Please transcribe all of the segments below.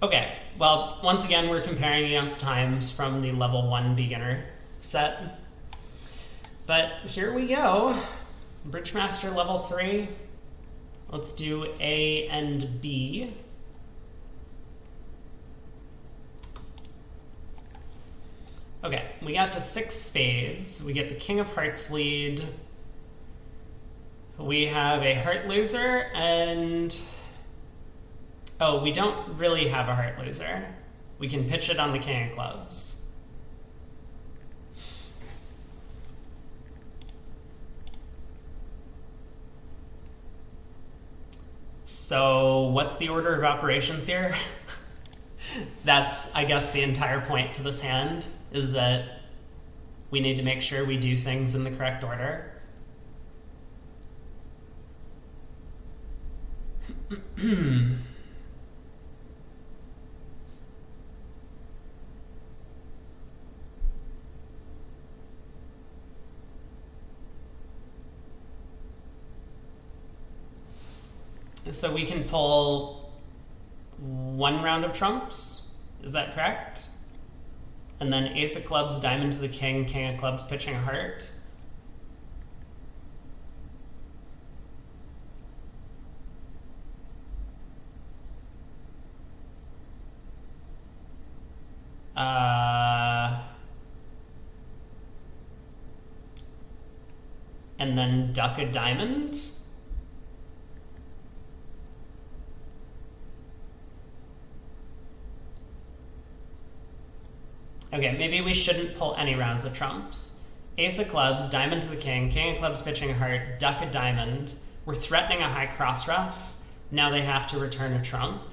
Okay, well, once again, we're comparing against times from the level 1 beginner set. But here we go. Bridgemaster level 3. Let's do A and B. Okay, we got to 6 spades. We get the King of Hearts lead. We have a heart loser and... oh, we don't really have a heart loser. We can pitch it on the King of Clubs. So what's the order of operations here? That's, I guess, the entire point to this hand, is that we need to make sure we do things in the correct order. So we can pull 1 round of trumps, is that correct? And then ace of clubs, diamond to the king, king of clubs, pitching a heart. And then duck a diamond. Okay, maybe we shouldn't pull any rounds of trumps. Ace of clubs, diamond to the king, king of clubs pitching a heart, duck a diamond. We're threatening a high cross ruff. Now they have to return a trump.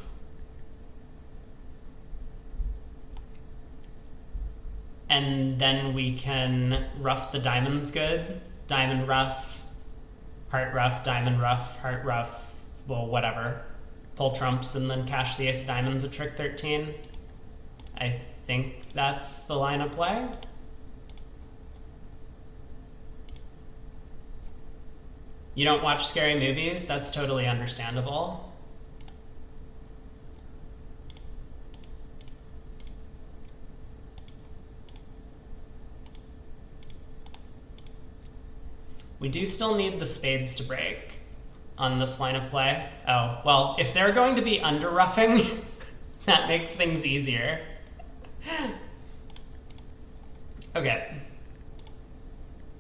And then we can ruff the diamonds good. Diamond ruff, heart ruff, diamond ruff, heart ruff, well, whatever. Pull trumps and then cash the ace of diamonds at trick 13. I think that's the line of play. You don't watch scary movies? That's totally understandable. We do still need the spades to break on this line of play. Oh, well, if they're going to be under ruffing, that makes things easier. Okay.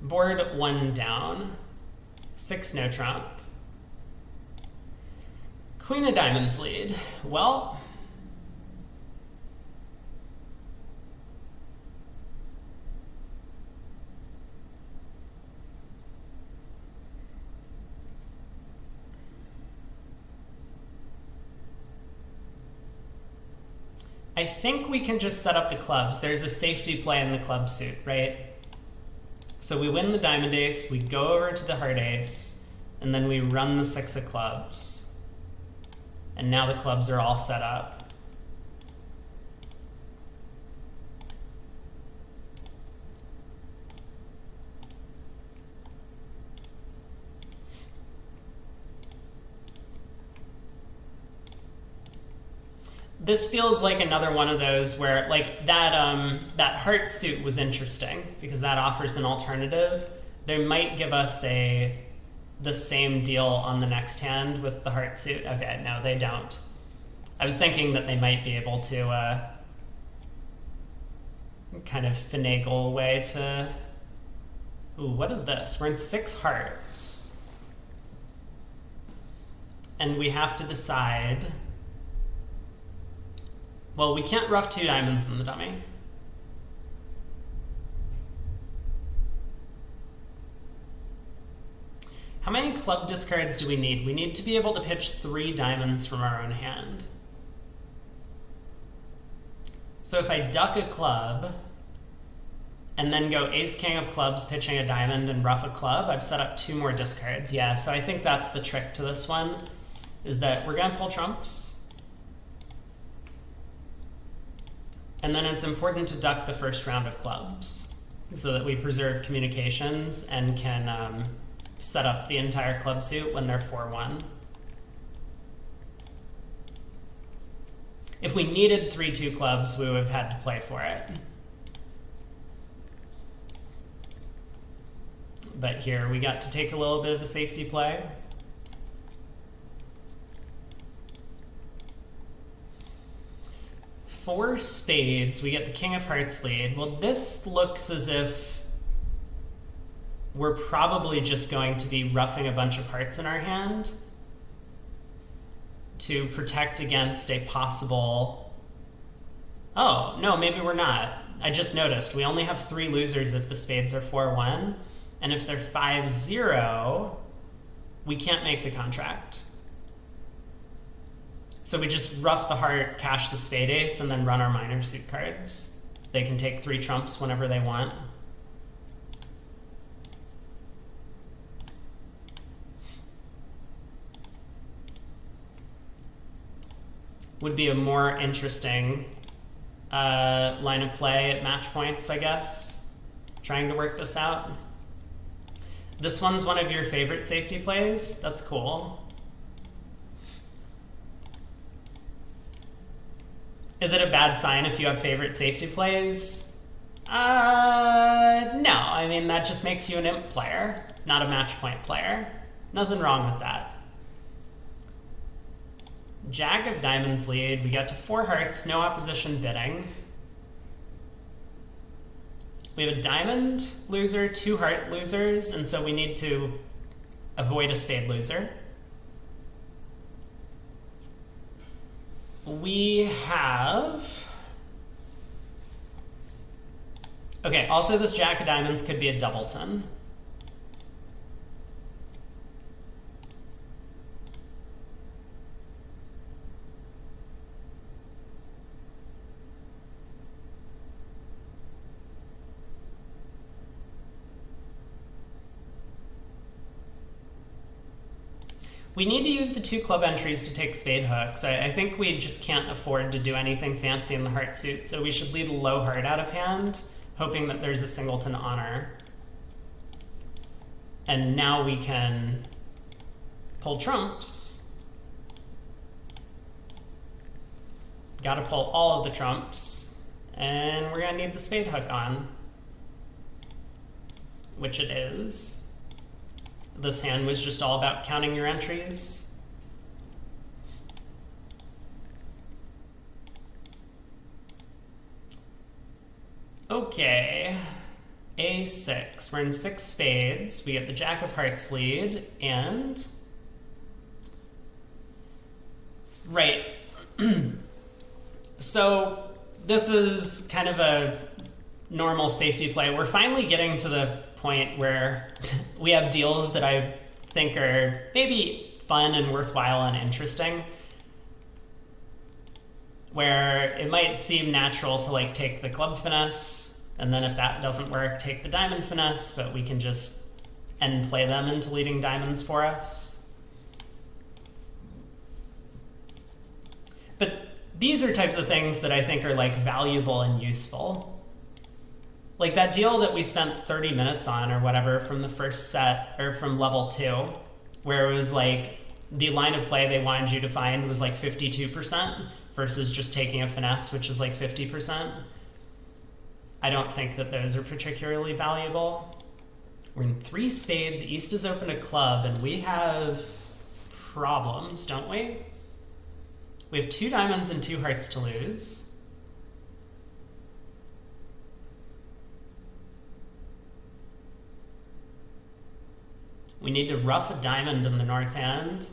Board 1 down. 6 no trump. Queen of diamonds lead. Well, I think we can just set up the clubs. There's a safety play in the club suit, right? So we win the diamond ace, we go over to the heart ace, and then we run the 6 of clubs. And now the clubs are all set up. This feels like another one of those where, like, that heart suit was interesting because that offers an alternative. They might give us the same deal on the next hand with the heart suit. Okay, no, they don't. I was thinking that they might be able to kind of finagle a way to... Ooh, what is this? We're in 6 hearts. And we have to decide... Well, we can't ruff 2 diamonds in the dummy. How many club discards do we need? We need to be able to pitch 3 diamonds from our own hand. So if I duck a club, and then go ace king of clubs, pitching a diamond, and ruff a club, I've set up 2 more discards. Yeah, so I think that's the trick to this one, is that we're going to pull trumps. And then it's important to duck the first round of clubs so that we preserve communications and can set up the entire club suit when they're 4-1. If we needed 3-2 clubs, we would have had to play for it. But here we got to take a little bit of a safety play. Four spades, we get the king of hearts lead. Well, this looks as if we're probably just going to be roughing a bunch of hearts in our hand to protect against a possible... Oh, no, maybe we're not. I just noticed we only have 3 losers if the spades are 4-1, and if they're 5-0, we can't make the contract. So we just rough the heart, cash the spade ace, and then run our minor suit cards. They can take 3 trumps whenever they want. Would be a more interesting line of play at match points, I guess, trying to work this out. This one's one of your favorite safety plays. That's cool. Is it a bad sign if you have favorite safety plays? No, I mean, that just makes you an imp player, not a match point player. Nothing wrong with that. Jack of diamonds lead, we got to 4 hearts, no opposition bidding. We have a diamond loser, 2 heart losers, and so we need to avoid a spade loser. We have... Okay, also this jack of diamonds could be a doubleton. We need to use the 2 club entries to take spade hooks. I think we just can't afford to do anything fancy in the heart suit, so we should leave a low heart out of hand, hoping that there's a singleton honor. And now we can pull trumps. Gotta pull all of the trumps, and we're gonna need the spade hook on, which it is. This hand was just all about counting your entries. Okay, A6. We're in 6 spades. We get the jack of hearts lead, and... Right. So this is kind of a normal safety play. We're finally getting to the point where we have deals that I think are maybe fun and worthwhile and interesting, where it might seem natural to like take the club finesse, and then if that doesn't work, take the diamond finesse, but we can just end play them into leading diamonds for us. But these are types of things that I think are like valuable and useful. Like that deal that we spent 30 minutes on or whatever from the first set, or from level 2, where it was like the line of play they wanted you to find was like 52% versus just taking a finesse, which is like 50%. I don't think that those are particularly valuable. We're in 3 spades, East has opened a club, and we have problems, don't we? We have 2 diamonds and 2 hearts to lose. We need to rough a diamond in the north hand.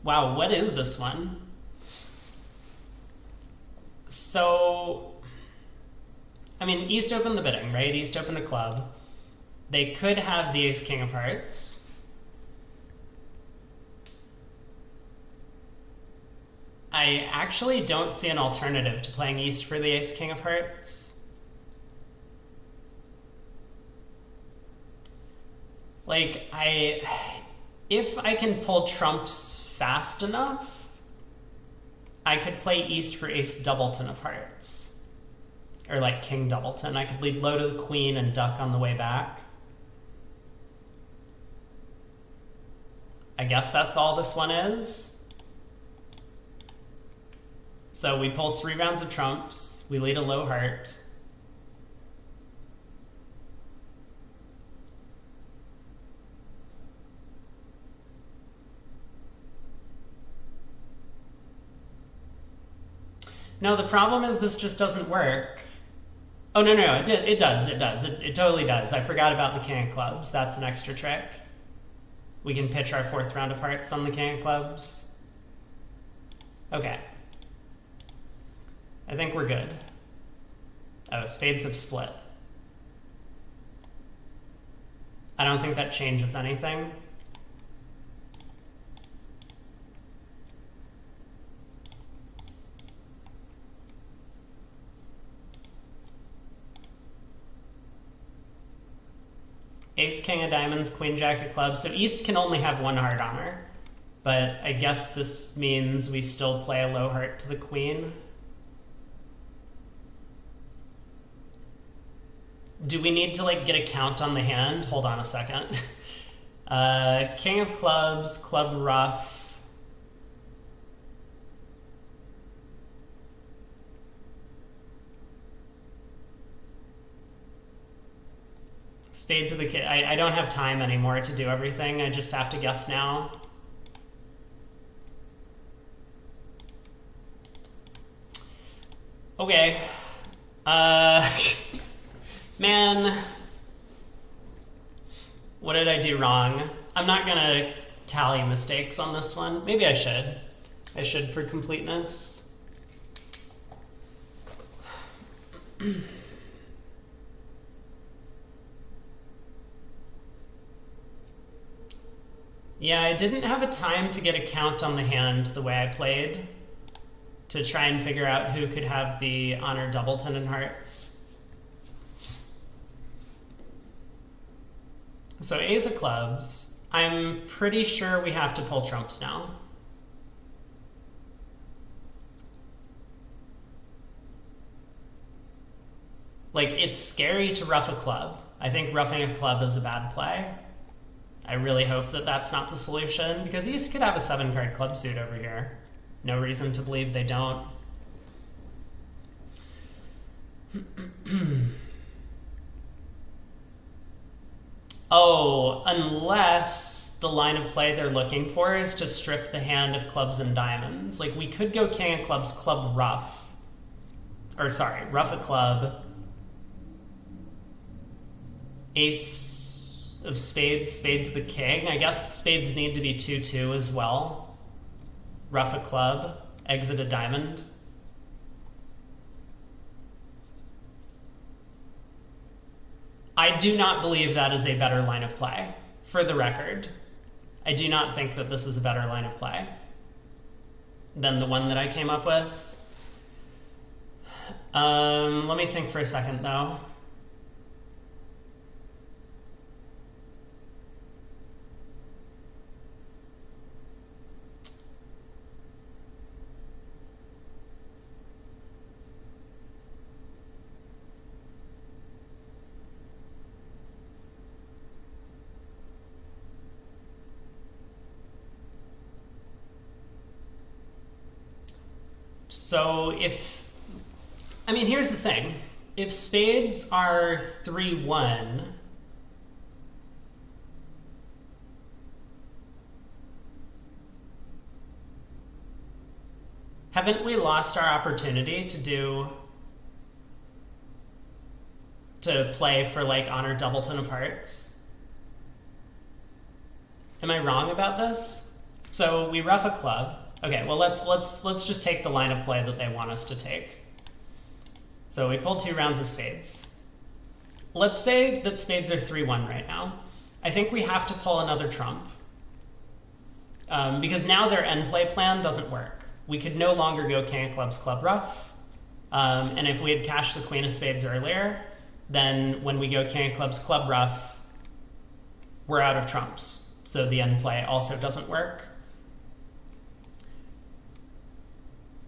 Wow, what is this one? So, I mean, East opened the bidding, right? East opened a club. They could have the ace king of hearts. I actually don't see an alternative to playing East for the ace king of hearts. Like, if I can pull trumps fast enough, I could play East for ace doubleton of hearts. Or like king doubleton. I could lead low to the queen and duck on the way back. I guess that's all this one is. So we pull 3 rounds of trumps. We lead a low heart. No, the problem is this just doesn't work. Oh, no, it does. It totally does. I forgot about the king of clubs. That's an extra trick. We can pitch our 4th round of hearts on the king of clubs. Okay. I think we're good. Oh, spades have split. I don't think that changes anything. Ace, king of diamonds, queen, jack of clubs. So East can only have 1 heart on her. But I guess this means we still play a low heart to the queen. Do we need to like get a count on the hand? Hold on a second. King of clubs, club ruff. Spade to the king. I don't have time anymore to do everything. I just have to guess now. Okay. Man. What did I do wrong? I'm not gonna tally mistakes on this one. Maybe I should. I should for completeness. Yeah, I didn't have a time to get a count on the hand the way I played to try and figure out who could have the honor doubleton in hearts. So ace of clubs, I'm pretty sure we have to pull trumps now. Like, it's scary to ruff a club. I think roughing a club is a bad play. I really hope that that's not the solution, because East could have a 7-card club suit over here. No reason to believe they don't. Oh, unless the line of play they're looking for is to strip the hand of clubs and diamonds. Like, we could go king of clubs, club ruff. Or, sorry, ruff a club. Ace of spades, spade to the king. I guess spades need to be 2-2 as well. Ruff a club, exit a diamond. I do not believe that is a better line of play, for the record. I do not think that this is a better line of play than the one that I came up with. Let me think for a second, though. So I mean, here's the thing. If spades are 3-1, haven't we lost our opportunity to play for like honor doubleton of hearts? Am I wrong about this? So we ruff a club. Okay, well let's just take the line of play that they want us to take. So we pulled 2 rounds of spades. Let's say that spades are 3-1 right now. I think we have to pull another trump. Because now their end play plan doesn't work. We could no longer go king of clubs, club ruff. And if we had cashed the queen of spades earlier, then when we go king of clubs, club ruff, we're out of trumps. So the end play also doesn't work.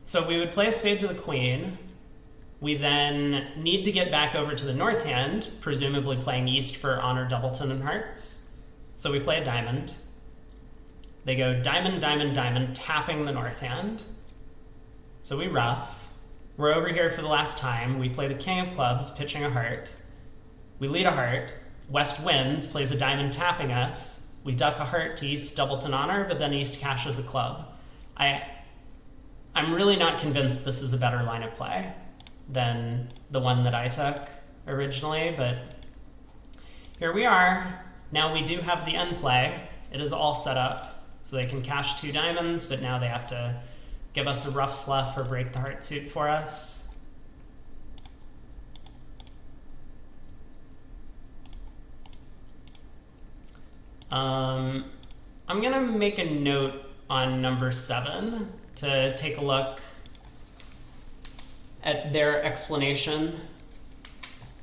So we would play a spade to the queen. We then need to get back over to the north hand, presumably playing east for honor, doubleton, and hearts. So we play a diamond. They go diamond, diamond, diamond, tapping the north hand. So we ruff. We're over here for the last time. We play the king of clubs, pitching a heart. We lead a heart. West wins, plays a diamond, tapping us. We duck a heart to east, doubleton honor, but then east cashes a club. I'm really not convinced this is a better line of play than the one that I took originally, but here we are. Now we do have the end play. It is all set up, so they can cash 2 diamonds, but now they have to give us a rough sluff or break the heart suit for us. I'm gonna make a note on number 7 to take a look at their explanation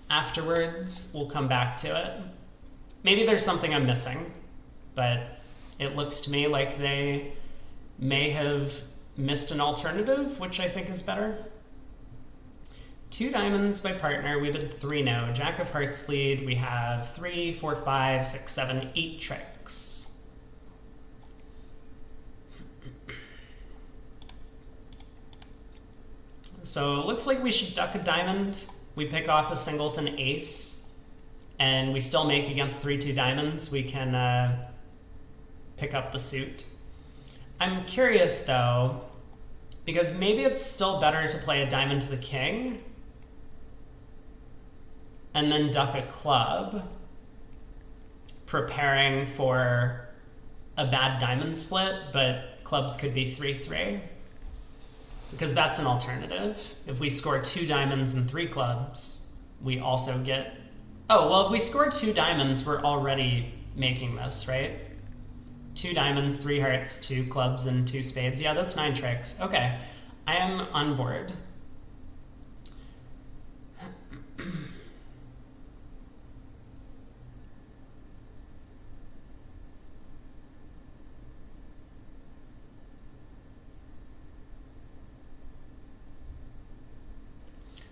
afterwards. We'll come back to it. Maybe there's something I'm missing, but it looks to me like they may have missed an alternative, which I think is better. 2 diamonds by partner. We have 3 now. Jack of hearts lead. We have 3, 4, 5, 6, 7, 8 tricks. So it looks like we should duck a diamond. We pick off a singleton ace, and we still make against 3-2 diamonds. We can pick up the suit. I'm curious though, because maybe it's still better to play a diamond to the king and then duck a club, preparing for a bad diamond split, but clubs could be 3-3. Because that's an alternative. If we score 2 diamonds and 3 clubs, we also get... Oh, well, if we score 2 diamonds, we're already making this, right? 2 diamonds, 3 hearts, 2 clubs, and 2 spades. Yeah, that's 9 tricks. Okay, I am on board.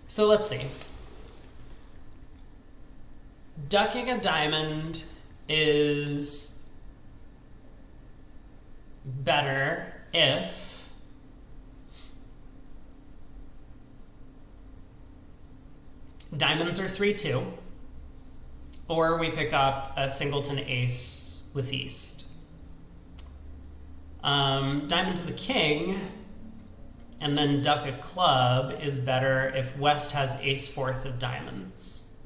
So let's see. Ducking a diamond is better if diamonds are 3-2, or we pick up a singleton ace with east. Diamond to the king, and then duck a club is better if West has ace 4th of diamonds.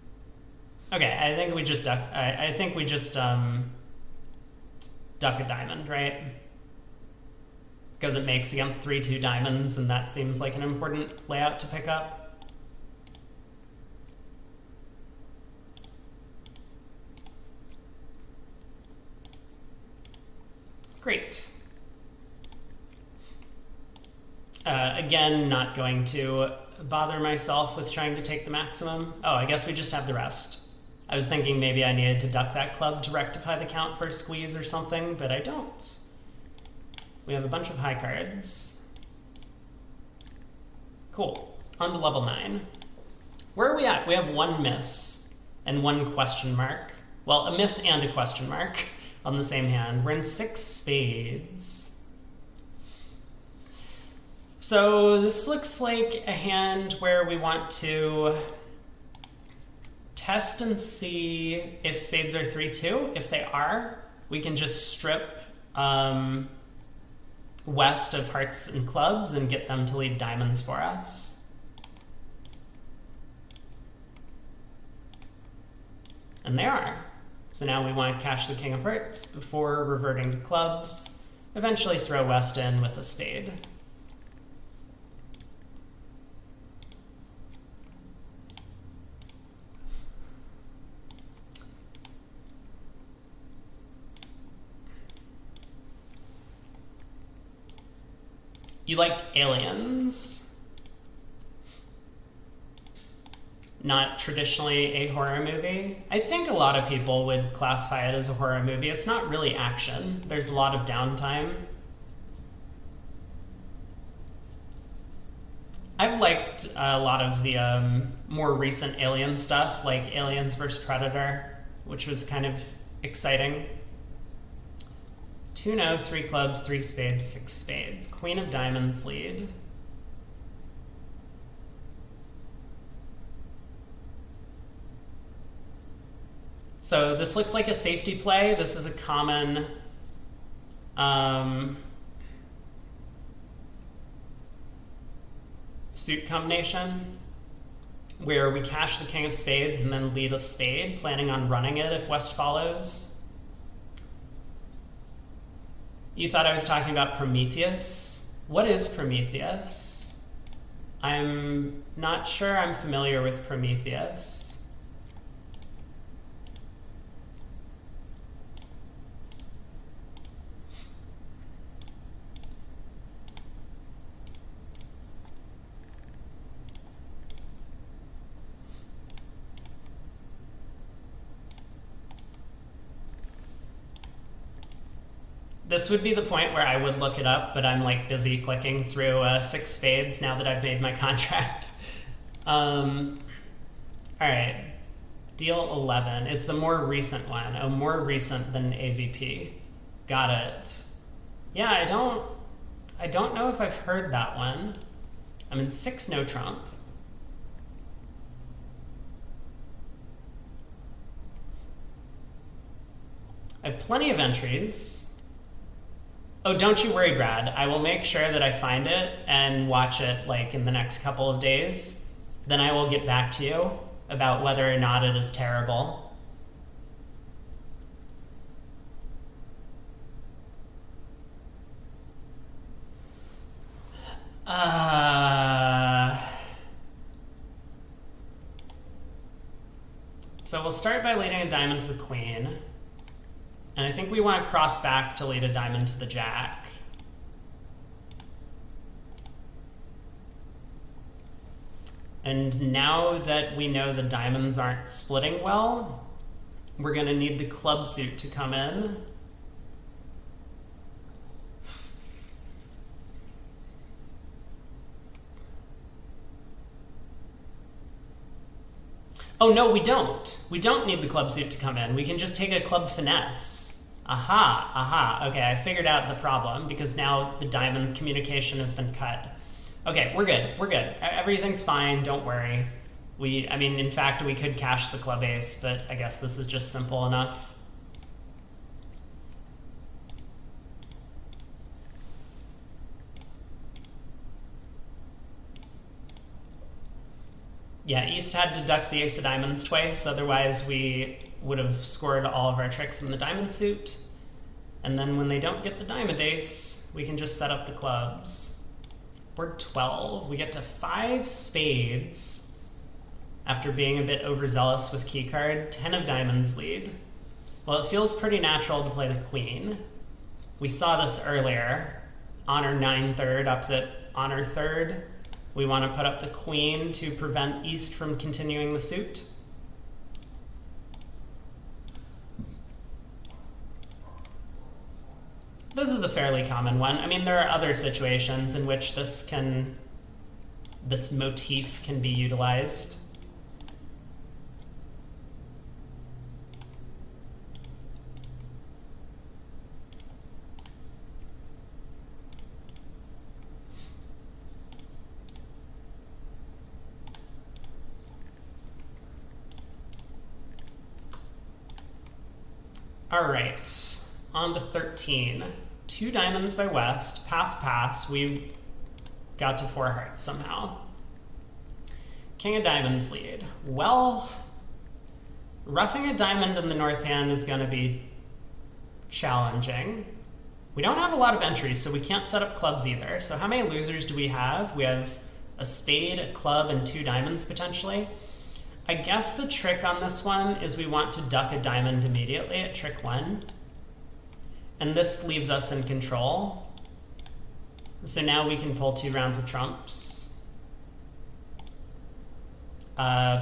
Okay, I think we just duck. I think we just duck a diamond, right? Because it makes against 3-2 diamonds, and that seems like an important layout to pick up. Great. Again, not going to bother myself with trying to take the maximum. Oh, I guess we just have the rest. I was thinking maybe I needed to duck that club to rectify the count for a squeeze or something, but I don't. We have a bunch of high cards. Cool. On to level 9. Where are we at? We have 1 miss and 1 question mark. Well, a miss and a question mark on the same hand. We're in 6 spades. So this looks like a hand where we want to test and see if spades are 3-2. If they are, we can just strip West of hearts and clubs and get them to lead diamonds for us. And they are. So now we want to cash the king of hearts before reverting to clubs, eventually throw West in with a spade. You liked Aliens. Not traditionally a horror movie. I think a lot of people would classify it as a horror movie. It's not really action. There's a lot of downtime. I've liked liked a lot of the more recent Alien stuff, like Aliens vs. Predator, which was kind of exciting. 2-0, 3 clubs, 3 spades, 6 spades. Queen of diamonds lead. So this looks like a safety play. This is a common suit combination where we cash the king of spades and then lead a spade, planning on running it if West follows. You thought I was talking about Prometheus. What is Prometheus? I'm not sure I'm familiar with Prometheus. This would be the point where I would look it up, but I'm like busy clicking through 6 spades now that I've made my contract. All right, deal 11. It's the more recent one. Oh, more recent than AVP. Got it. Yeah, I don't know if I've heard that one. I'm in 6 no trump. I have plenty of entries. Oh, don't you worry, Brad. I will make sure that I find it and watch it like in the next couple of days. Then I will get back to you about whether or not it is terrible. So we'll start by leading a diamond to the queen. And I think we want to cross back to lead a diamond to the jack. And now that we know the diamonds aren't splitting well, we're going to need the club suit to come in. Oh, no, we don't. We don't need the club suit to come in. We can just take a club finesse. Aha, aha. Okay, I figured out the problem because now the diamond communication has been cut. Okay, we're good. We're good. Everything's fine. Don't worry. I mean, in fact, we could cash the club ace, but I guess this is just simple enough. Yeah, East had to duck the ace of diamonds twice, otherwise we would have scored all of our tricks in the diamond suit. And then when they don't get the diamond ace, we can just set up the clubs. Board 12, we get to 5 spades after being a bit overzealous with keycard. 10 of diamonds lead. Well, it feels pretty natural to play the queen. We saw this earlier. Honor 9/3 opposite honor 3rd. We want to put up the queen to prevent East from continuing the suit. This is a fairly common one. I mean, there are other situations in which this motif can be utilized. All right, on to 13. 2 diamonds by West, pass, pass. We got to 4 hearts somehow. King of diamonds lead. Well, roughing a diamond in the north hand is going to be challenging. We don't have a lot of entries, so we can't set up clubs either. So how many losers do we have? We have a spade, a club, and 2 diamonds potentially. I guess the trick on this one is we want to duck a diamond immediately at trick 1. And this leaves us in control. So now we can pull 2 rounds of trumps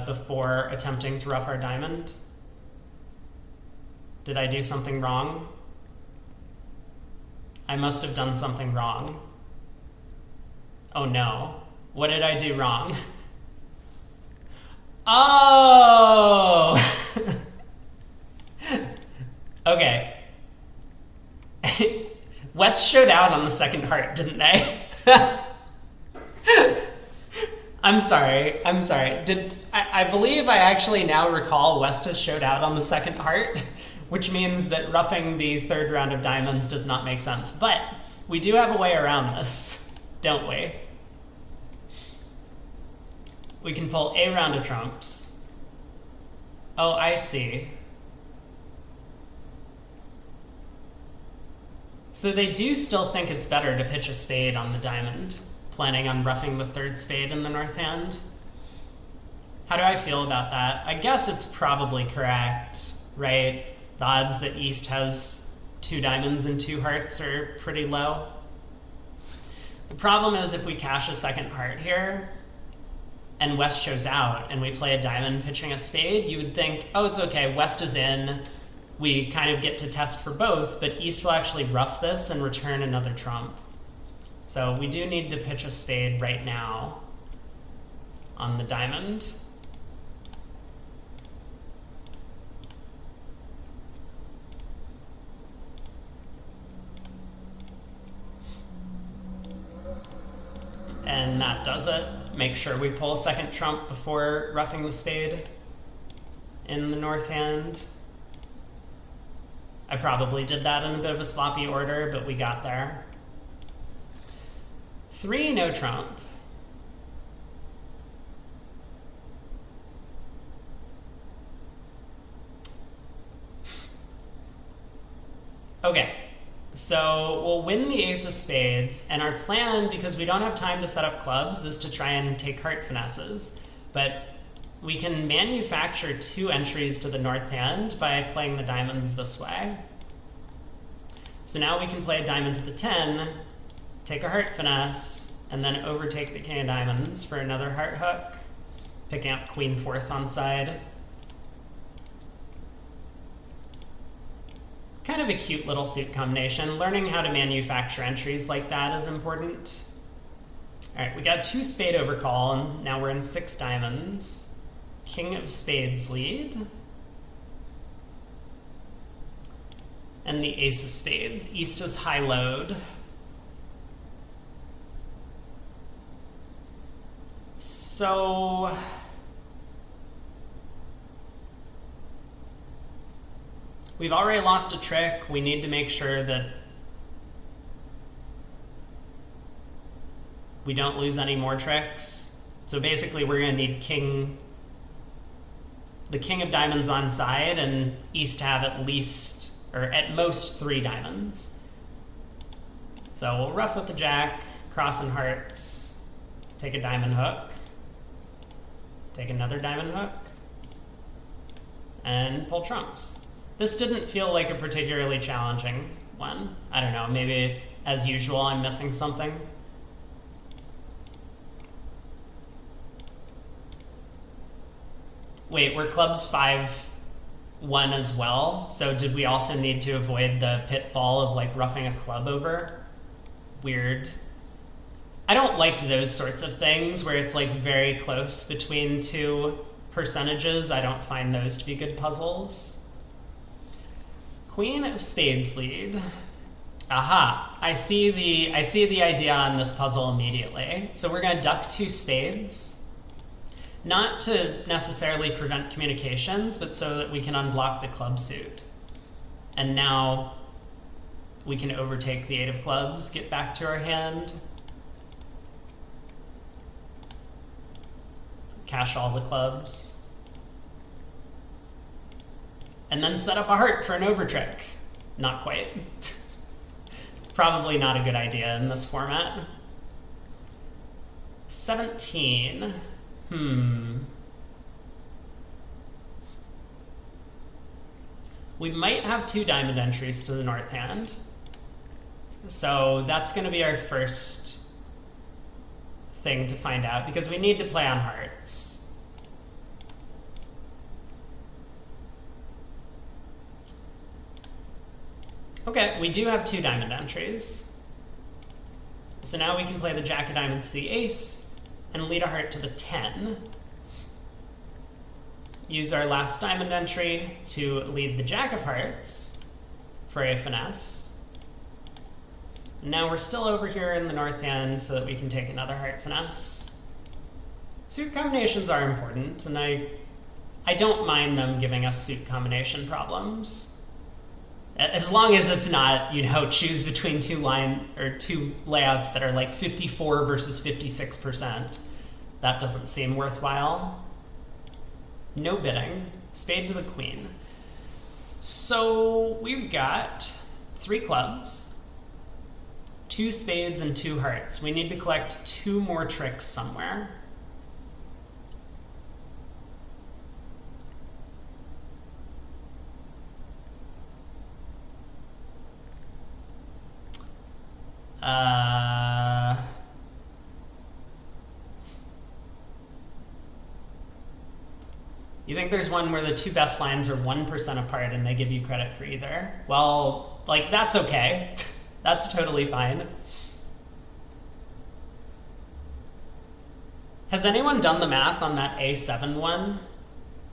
before attempting to ruff our diamond. Did I do something wrong? I must have done something wrong. Oh no. What did I do wrong? Oh! Okay. West showed out on the second heart, didn't they? I'm sorry. I believe I actually now recall West has showed out on the second heart, which means that roughing the third round of diamonds does not make sense. But we do have a way around this, don't we? We can pull a round of trumps. Oh, I see. So they do still think it's better to pitch a spade on the diamond, planning on roughing the third spade in the north hand. How do I feel about that? I guess it's probably correct, right? The odds that East has 2 diamonds and 2 hearts are pretty low. The problem is if we cash a second heart here, and West shows out, and we play a diamond pitching a spade, you would think, oh, it's okay, West is in, we kind of get to test for both, but East will actually rough this and return another trump. So we do need to pitch a spade right now on the diamond. And that does it. Make sure we pull a second trump before roughing the spade in the north hand. I probably did that in a bit of a sloppy order, but we got there. 3, no trump. Okay. So we'll win the ace of spades, and our plan, because we don't have time to set up clubs, is to try and take heart finesses. But we can manufacture 2 entries to the north hand by playing the diamonds this way. So now we can play a diamond to the 10, take a heart finesse, and then overtake the king of diamonds for another heart hook, picking up queen 4th on side. Kind of a cute little suit combination. Learning how to manufacture entries like that is important. All right, we got 2 spade overcall, and now we're in 6 diamonds. King of spades lead. And the ace of spades. East is high load. So we've already lost a trick. We need to make sure that we don't lose any more tricks. So basically we're going to need the king of diamonds on side, and East to have at least, or at most, 3 diamonds. So we'll rough with the jack, cross and hearts, take a diamond hook, take another diamond hook, and pull trumps. This didn't feel like a particularly challenging one. I don't know, maybe as usual I'm missing something. Wait, were clubs 5-1 as well? So did we also need to avoid the pitfall of like roughing a club over? Weird. I don't like those sorts of things where it's like very close between 2 percentages. I don't find those to be good puzzles. Queen of spades lead. Aha, I see the idea on this puzzle immediately. So we're gonna duck 2 spades. Not to necessarily prevent communications, but so that we can unblock the club suit. And now we can overtake the 8 of clubs, get back to our hand. Cash all the clubs. And then set up a heart for an overtrick. Not quite. Probably not a good idea in this format. 17. We might have 2 diamond entries to the north hand. So that's going to be our first thing to find out, because we need to play on hearts. Okay, we do have 2 diamond entries. So now we can play the jack of diamonds to the ace, and lead a heart to the 10. Use our last diamond entry to lead the jack of hearts for a finesse. Now we're still over here in the north hand so that we can take another heart finesse. Suit combinations are important, and I don't mind them giving us suit combination problems. As long as it's not, you know, choose between two layouts that are like 54 versus 56%. That doesn't seem worthwhile. No bidding. Spade to the queen. So we've got 3 clubs, 2 spades, and 2 hearts. We need to collect 2 more tricks somewhere. You think there's one where the 2 best lines are 1% apart and they give you credit for either? Well, like, that's okay. That's totally fine. Has anyone done the math on that A7 one?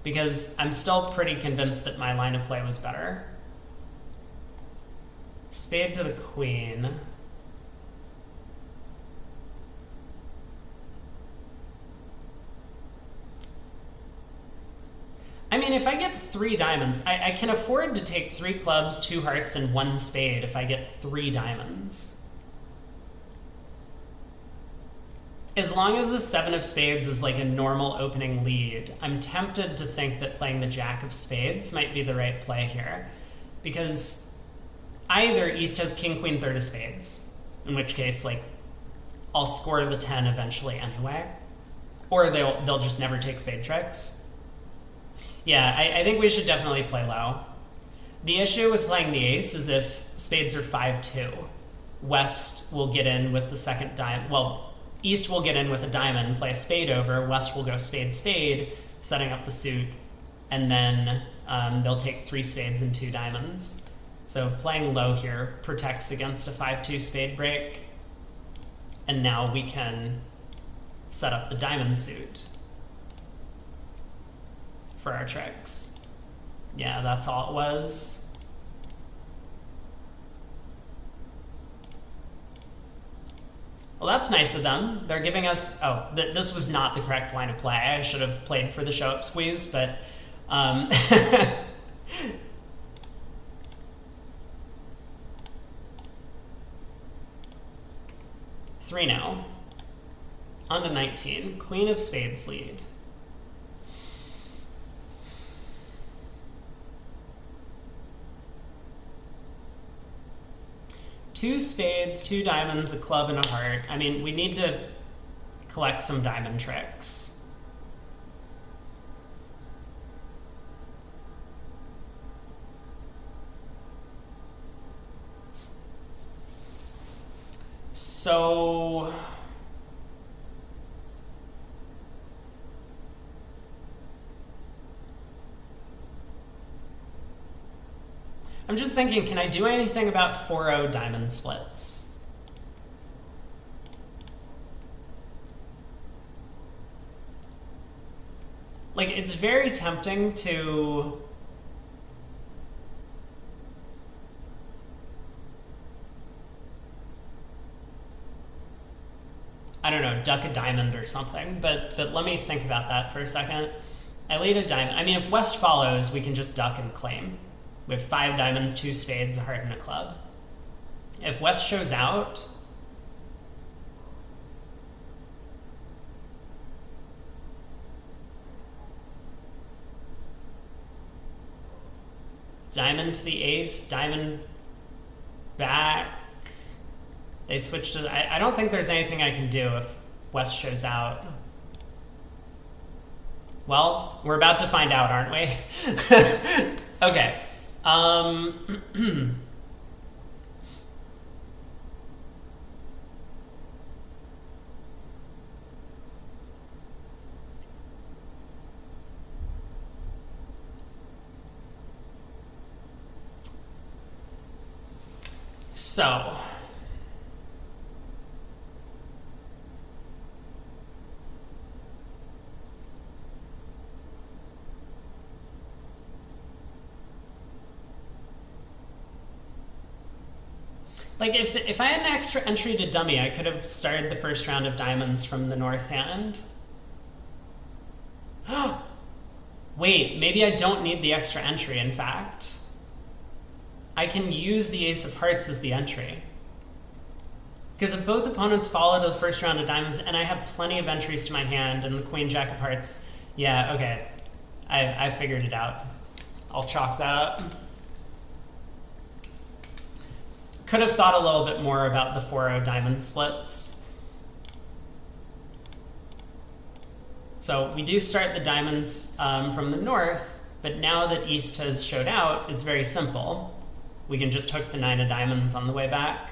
Because I'm still pretty convinced that my line of play was better. Spade to the queen. I mean, if I get 3 diamonds, I can afford to take 3 clubs, 2 hearts, and 1 spade if I get 3 diamonds. As long as the 7 of spades is like a normal opening lead, I'm tempted to think that playing the jack of spades might be the right play here. Because either East has king, queen, third of spades, in which case, like, I'll score the 10 eventually anyway. Or they'll just never take spade tricks. Yeah, I think we should definitely play low. The issue with playing the ace is if spades are 5-2, West will get in with the second diamond. Well, East will get in with a diamond, play a spade over, West will go spade, spade, setting up the suit, and then they'll take 3 spades and 2 diamonds. So playing low here protects against a 5-2 spade break, and now we can set up the diamond suit for our tricks. Yeah, that's all it was. Well, that's nice of them. They're giving us... Oh, this was not the correct line of play. I should have played for the show-up squeeze, but... 3 now. On to 19. Queen of spades lead. Two spades, 2 diamonds, a club, and a heart. I mean, we need to collect some diamond tricks. So... I'm just thinking, can I do anything about 4-0 diamond splits? Like, it's very tempting to... I don't know, duck a diamond or something, but let me think about that for a second. I lead a diamond. I mean, if West follows, we can just duck and claim. We have 5 diamonds, 2 spades, a heart, and a club. If West shows out, diamond to the ace, diamond back. They switch to... I don't think there's anything I can do if West shows out. Well, we're about to find out, aren't we? Okay. So... Like, if I had an extra entry to dummy, I could have started the first round of diamonds from the north hand. Wait, maybe I don't need the extra entry, in fact. I can use the ace of hearts as the entry. Because if both opponents follow to the first round of diamonds, and I have plenty of entries to my hand, and the queen jack of hearts, yeah, okay. I figured it out. I'll chalk that up. Could have thought a little bit more about the 4-0 diamond splits. So we do start the diamonds from the north, but now that east has showed out, it's very simple. We can just hook the 9 of diamonds on the way back.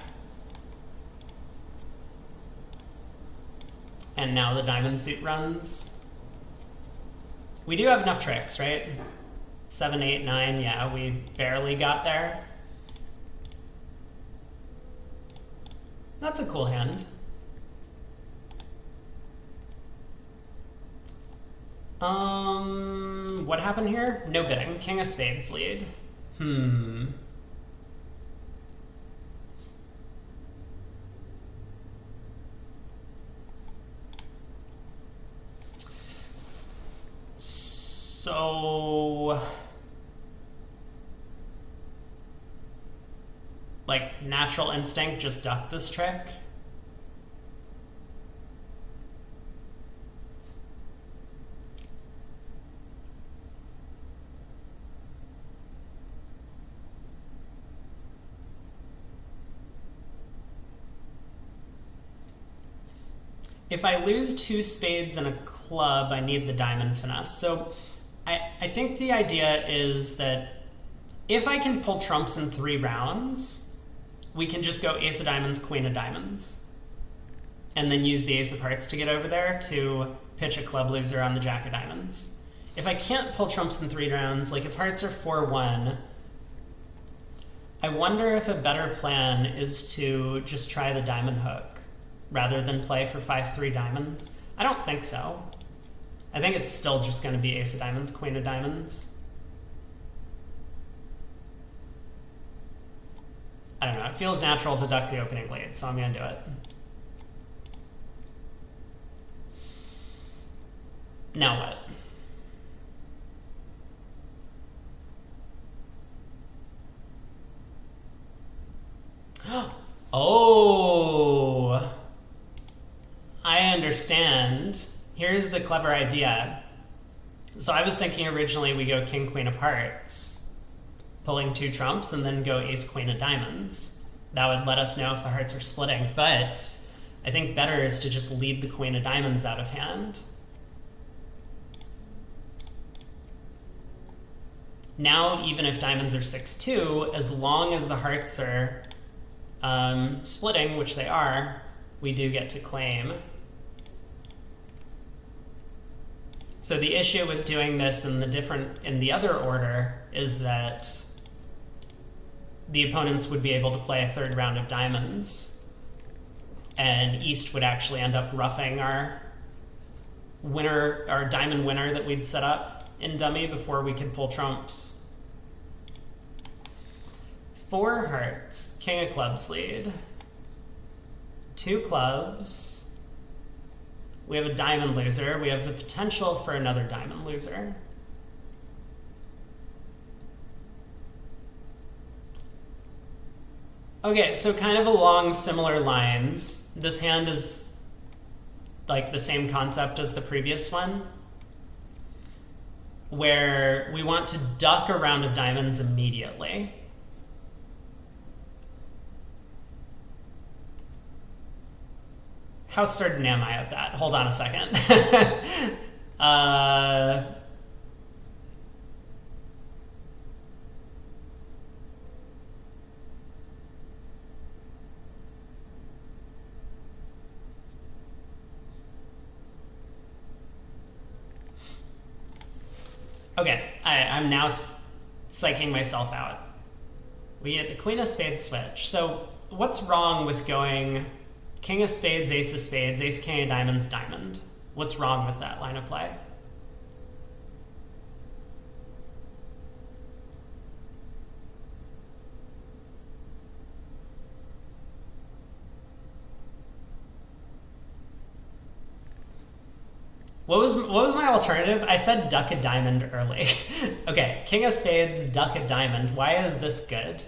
And now the diamond suit runs. We do have enough tricks, right? 7, 8, 9, yeah, we barely got there. That's a cool hand. What happened here? No bidding. King of spades lead. So, like, natural instinct, just duck this trick. If I lose 2 spades and a club, I need the diamond finesse. So I think the idea is that if I can pull trumps in 3 rounds, we can just go ace of diamonds, queen of diamonds, and then use the ace of hearts to get over there to pitch a club loser on the jack of diamonds. If I can't pull trumps in 3 rounds, like if hearts are 4-1, I wonder if a better plan is to just try the diamond hook rather than play for 5-3 diamonds. I don't think so. I think it's still just going to be ace of diamonds, queen of diamonds. I don't know, it feels natural to duck the opening lead, so I'm going to do it. Now what? Oh, I understand. Here's the clever idea. So I was thinking originally we go king, queen of hearts, pulling 2 trumps, and then go ace, queen of diamonds. That would let us know if the hearts are splitting, but I think better is to just lead the queen of diamonds out of hand. Now, even if diamonds are 6-2, as long as the hearts are splitting, which they are, we do get to claim. So the issue with doing this in the other order is that the opponents would be able to play a 3rd round of diamonds, and East would actually end up roughing our winner, our diamond winner that we'd set up in dummy before we could pull trumps. 4 hearts, king of clubs lead. 2 clubs. We have a diamond loser. We have the potential for another diamond loser. Okay, so kind of along similar lines, this hand is like the same concept as the previous one, where we want to duck a round of diamonds immediately. How certain am I of that? Hold on a second. Okay, I'm now psyching myself out. We get the queen of spades switch. So what's wrong with going king of spades, ace king of diamonds, diamond? What's wrong with that line of play? What was my alternative? I said duck a diamond early. Okay, king of spades, duck a diamond. Why is this good?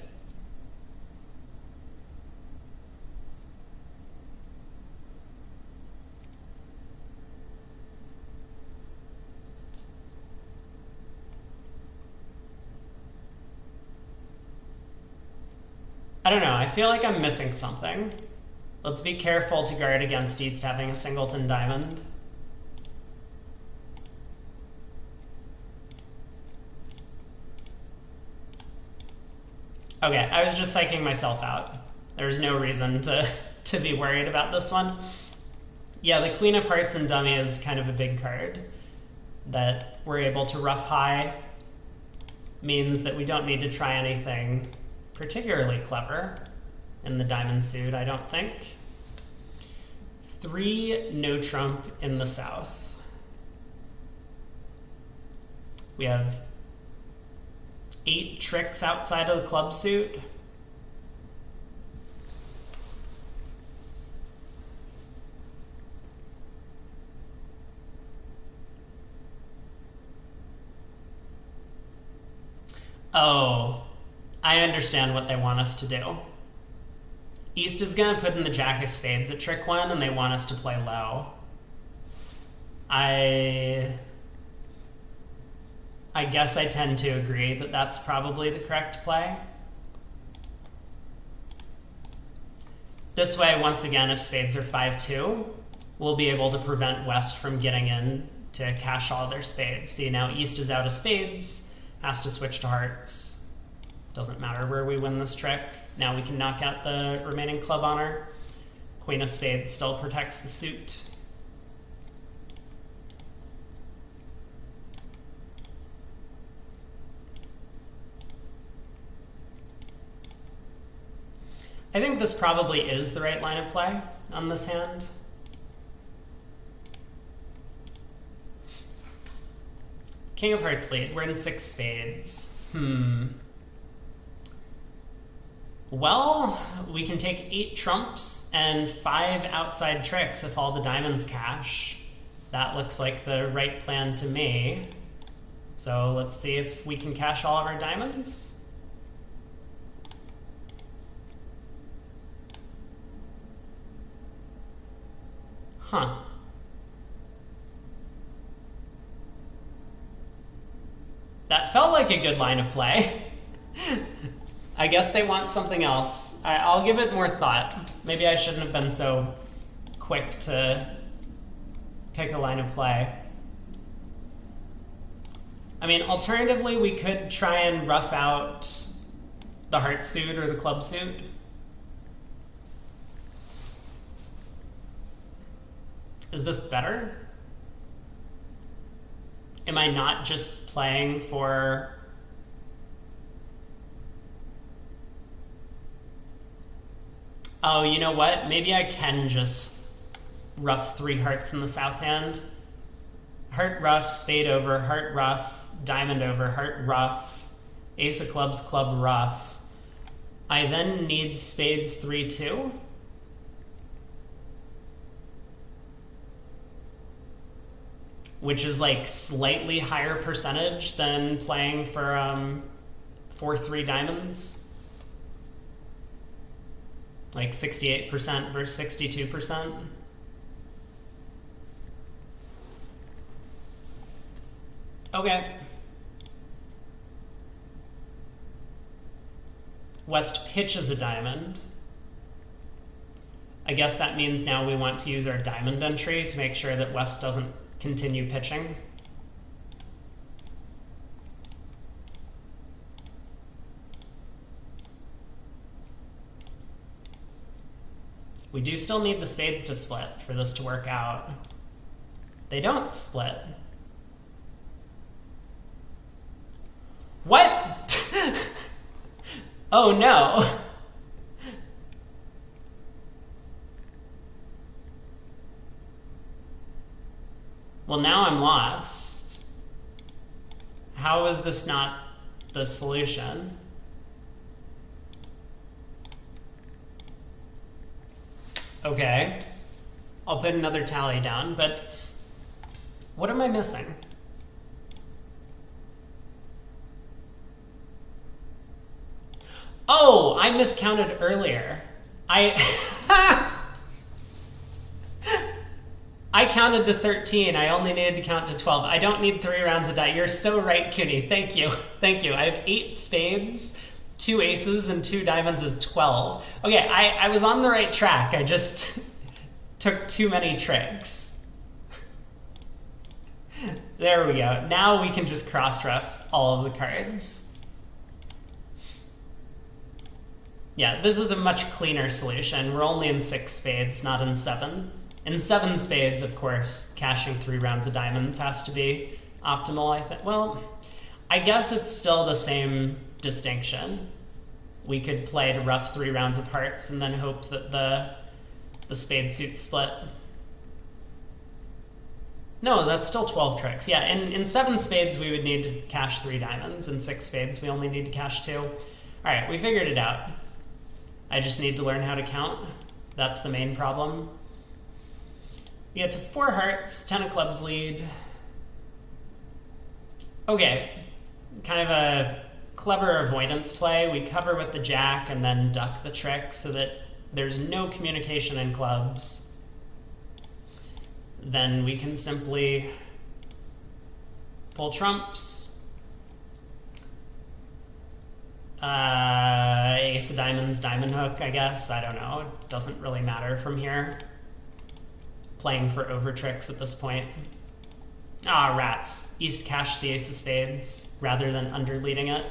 I don't know, I feel like I'm missing something. Let's be careful to guard against East having a singleton diamond. Okay, I was just psyching myself out. There's no reason to be worried about this one. Yeah, the Queen of Hearts and dummy is kind of a big card that we're able to rough high. Means that we don't need to try anything particularly clever in the diamond suit, I don't think. 3 no trump in the south. We have 8 tricks outside of the club suit. Oh, I understand what they want us to do. East is going to put in the jack of spades at trick 1, and they want us to play low. I guess I tend to agree that that's probably the correct play. This way, once again, if spades are 5-2, we'll be able to prevent West from getting in to cash all their spades. See, now East is out of spades, has to switch to hearts. Doesn't matter where we win this trick. Now we can knock out the remaining club honor. Queen of spades still protects the suit. I think this probably is the right line of play on this hand. King of Hearts lead. We're in 6 spades. Well, we can take 8 trumps and 5 outside tricks if all the diamonds cash. That looks like the right plan to me. So let's see if we can cash all of our diamonds. Huh. That felt like a good line of play. I guess they want something else. I'll give it more thought. Maybe I shouldn't have been so quick to pick a line of play. I mean, alternatively, we could try and rough out the heart suit or the club suit. Is this better? Am I not just playing for... Oh, you know what? Maybe I can just rough 3 hearts in the south hand. Heart rough, spade over, heart rough, diamond over, heart rough, ace of clubs, club rough. I then need spades 3-2. Which is like slightly higher percentage than playing for 4-3 diamonds. Like 68% versus 62%. Okay. West pitches a diamond. I guess that means now we want to use our diamond entry to make sure that West doesn't continue pitching. We do still need the spades to split for this to work out. They don't split. What? Oh no. Well, now I'm lost. How is this not the solution? Okay, I'll put another tally down, but What am I missing? Oh, I miscounted earlier. I counted to 13. I only needed to count to 12. I don't need 3 rounds of die. You're so right, Cooney. Thank you. Thank you. I have 8 spades, 2 aces, and 2 diamonds is 12. Okay, I was on the right track. I just took too many tricks. There we go. Now we can just cross-ref all of the cards. Yeah, this is a much cleaner solution. We're only in 6 spades, not in 7. In 7 spades, of course, cashing 3 rounds of diamonds has to be optimal, I think. Well, I guess it's still the same distinction. We could play to rough 3 rounds of hearts and then hope that the spade suit split. No, that's still 12 tricks. Yeah, in 7 spades, we would need to cash 3 diamonds. In 6 spades, we only need to cash 2. All right, we figured it out. I just need to learn how to count. That's the main problem. We get to 4 hearts, 10 of clubs lead. Okay, kind of a clever avoidance play. We cover with the jack and then duck the trick so that there's no communication in clubs. Then we can simply pull trumps. Ace of diamonds, diamond hook, I guess. I don't know. It doesn't really matter from here. Playing for over tricks at this point. Ah, rats. East cashed the ace of spades rather than underleading it.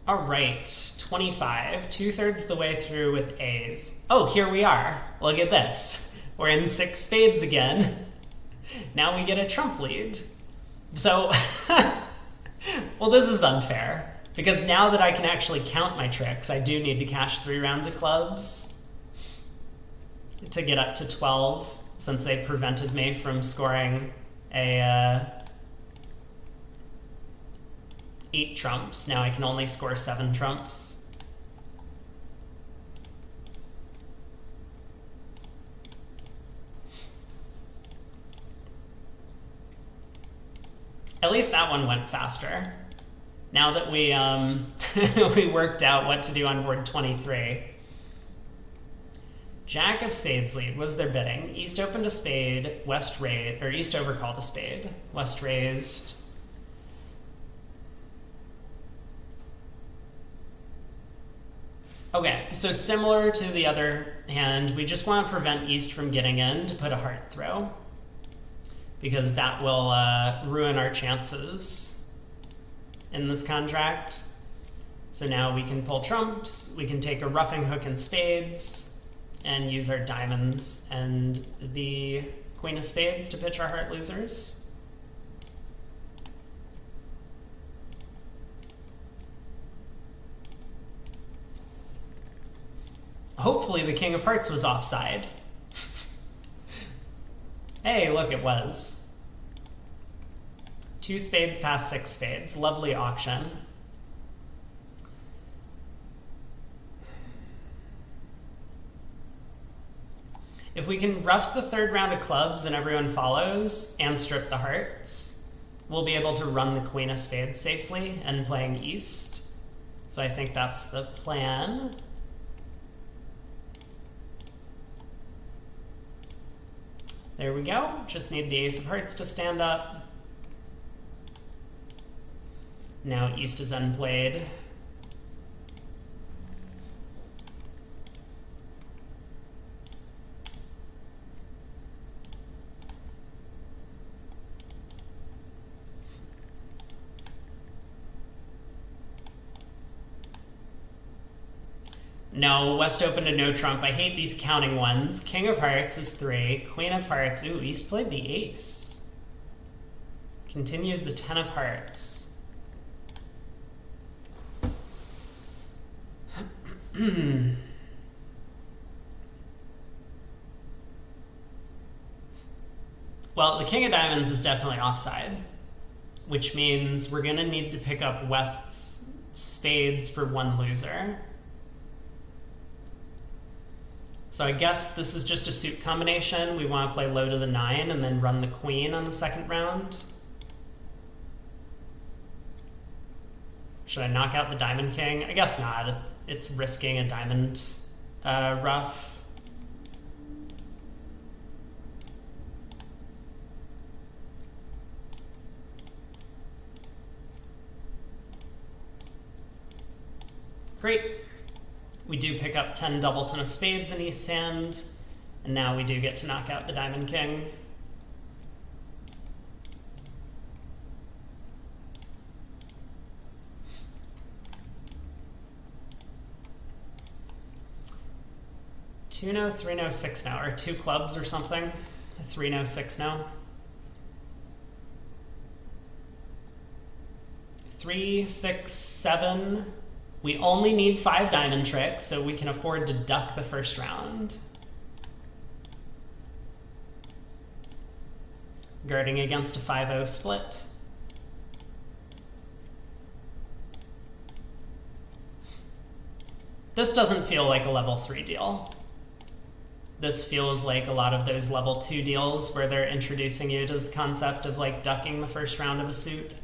All right, 25, 2/3 the way through with A's. Oh, here we are. Look at this. We're in 6 spades again. Now we get a trump lead. So, well, this is unfair, because now that I can actually count my tricks, I do need to cash 3 rounds of clubs to get up to 12, since they prevented me from scoring a 8 trumps. Now I can only score 7 trumps. At least that one went faster. Now that we we worked out what to do on board 23. Jack of spades lead was their bidding. East opened a spade, west raised, or east overcalled a spade, west raised. Okay, so similar to the other hand, we just want to prevent East from getting in to put a heart throw, because that will ruin our chances in this contract. So now we can pull trumps, we can take a roughing hook and spades, and use our diamonds and the queen of spades to pitch our heart losers. Hopefully the king of hearts was offside. Hey, look, it was. 2 spades past 6 spades. Lovely auction. If we can rough the 3rd round of clubs and everyone follows, and strip the hearts, we'll be able to run the queen of spades safely and playing east. So I think that's the plan. There we go. Just need the ace of hearts to stand up. Now east is unplayed. No, West opened a no trump. I hate these counting ones. King of hearts is 3. Queen of hearts. Ooh, East played the ace. Continues the 10 of hearts. Well, the king of diamonds is definitely offside. which means we're going to need to pick up West's spades for one loser. So I guess this is just a suit combination. We want to play low to the 9 and then run the queen on the second round. Should I knock out the diamond king? I guess not. It's risking a diamond ruff. Great. We do pick up 10 doubleton of spades in East Hand, and now we do get to knock out the diamond king. Two no, 3 no, 6 no, or 2 clubs or something. 3 no, 6 no. 3, 6, 7. We only need 5 diamond tricks, so we can afford to duck the first round. Guarding against a 5-0 split. This doesn't feel like a level 3 deal. This feels like a lot of those level 2 deals where they're introducing you to this concept of like ducking the first round of a suit.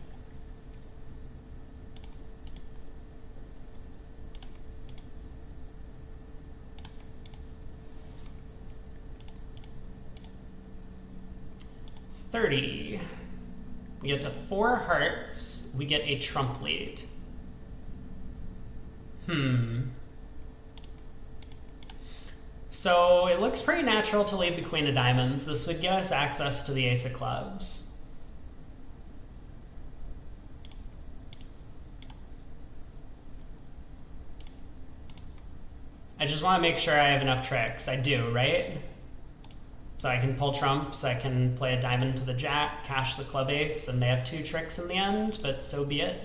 $30. We get to 4 hearts. We get a trump lead. So it looks pretty natural to lead the queen of diamonds. This would get us access to the ace of clubs. I just want to make sure I have enough tricks. I do, right? So I can pull trumps, I can play a diamond to the jack, cash the club ace, and they have 2 tricks in the end, but so be it.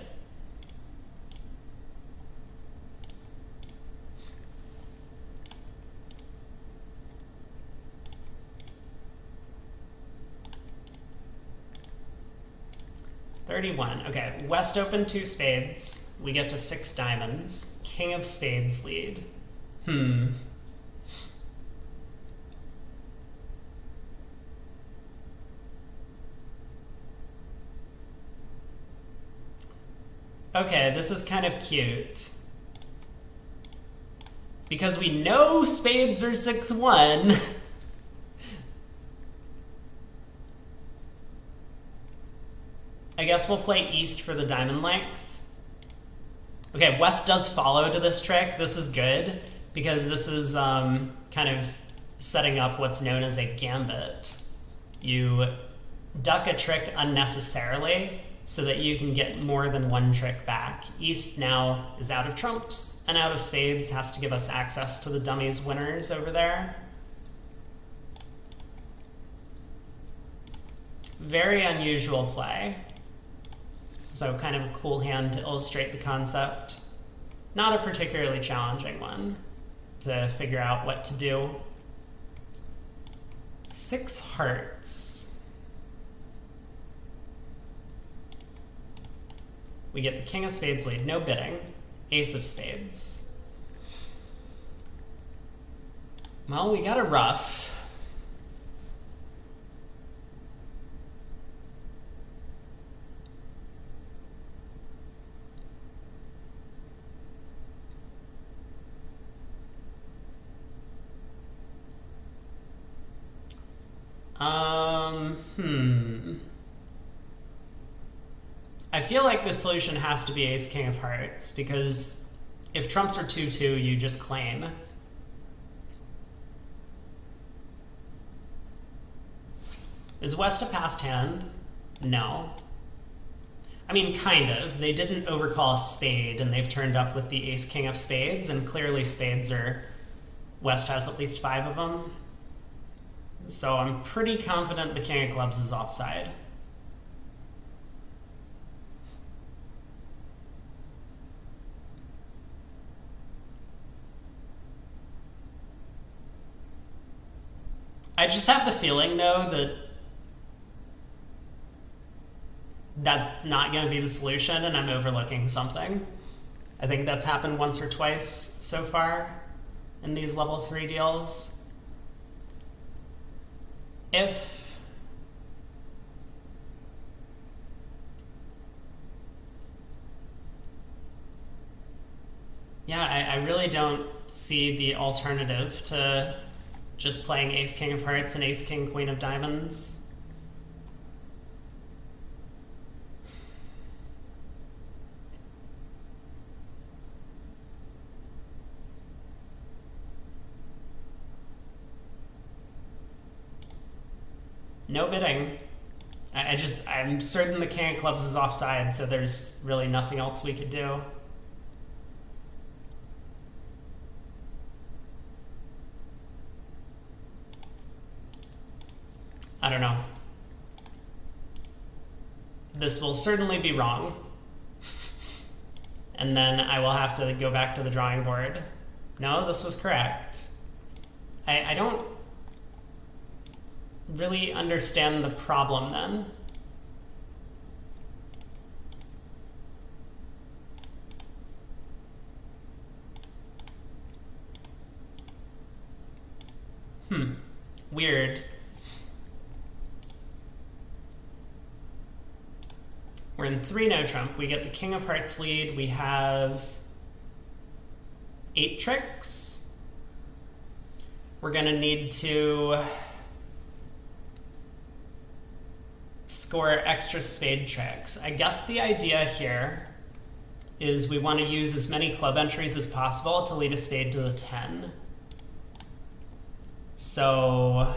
$31. Okay, West open 2 spades. We get to 6 diamonds. King of spades lead. Okay, this is kind of cute. Because we know spades are 6-1. I guess we'll play east for the diamond length. Okay, West does follow to this trick. This is good, because this is kind of setting up what's known as a gambit. You duck a trick unnecessarily so that you can get more than 1 trick back. East now is out of trumps, and out of spades has to give us access to the dummies winners over there. Very unusual play. So kind of a cool hand to illustrate the concept. Not a particularly challenging one to figure out what to do. 6 hearts. We get the king of spades lead, no bidding. Ace of spades. Well, we got a ruff. I feel like the solution has to be ace king of hearts, because if trumps are 2-2, you just claim. Is West a passed hand? No. I mean, kind of. They didn't overcall a spade, and they've turned up with the ace king of spades, and clearly spades are... West has at least 5 of them. So I'm pretty confident the king of clubs is offside. I just have the feeling, though, that that's not going to be the solution and I'm overlooking something. I think that's happened once or twice so far in these level 3 deals. I really don't see the alternative to just playing Ace King of Hearts and Ace King Queen of Diamonds. No bidding. I'm certain the King of Clubs is offside, so there's really nothing else we could do. I don't know. This will certainly be wrong. And then I will have to go back to the drawing board. No, this was correct. I don't really understand the problem then. Weird. We're in 3 no trump. We get the King of Hearts lead. We have 8 tricks. We're going to need to score extra spade tricks. I guess the idea here is we want to use as many club entries as possible to lead a spade to the 10. So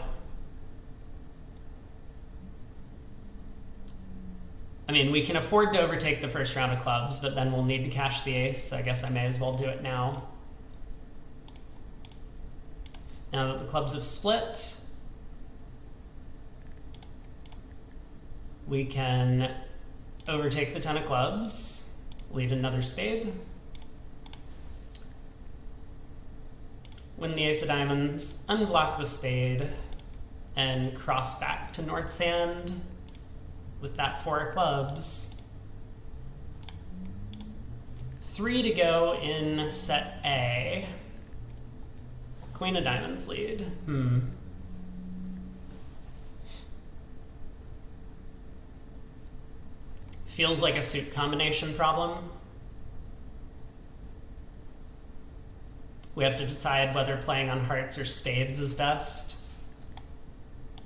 I mean, we can afford to overtake the first round of clubs, but then we'll need to cash the ace. I guess I may as well do it now. Now that the clubs have split, we can overtake the 10 of clubs, lead another spade, win the ace of diamonds, unblock the spade, and cross back to North's hand with that 4 of clubs. 3 to go in set A. Queen of diamonds lead. Feels like a suit combination problem. We have to decide whether playing on hearts or spades is best.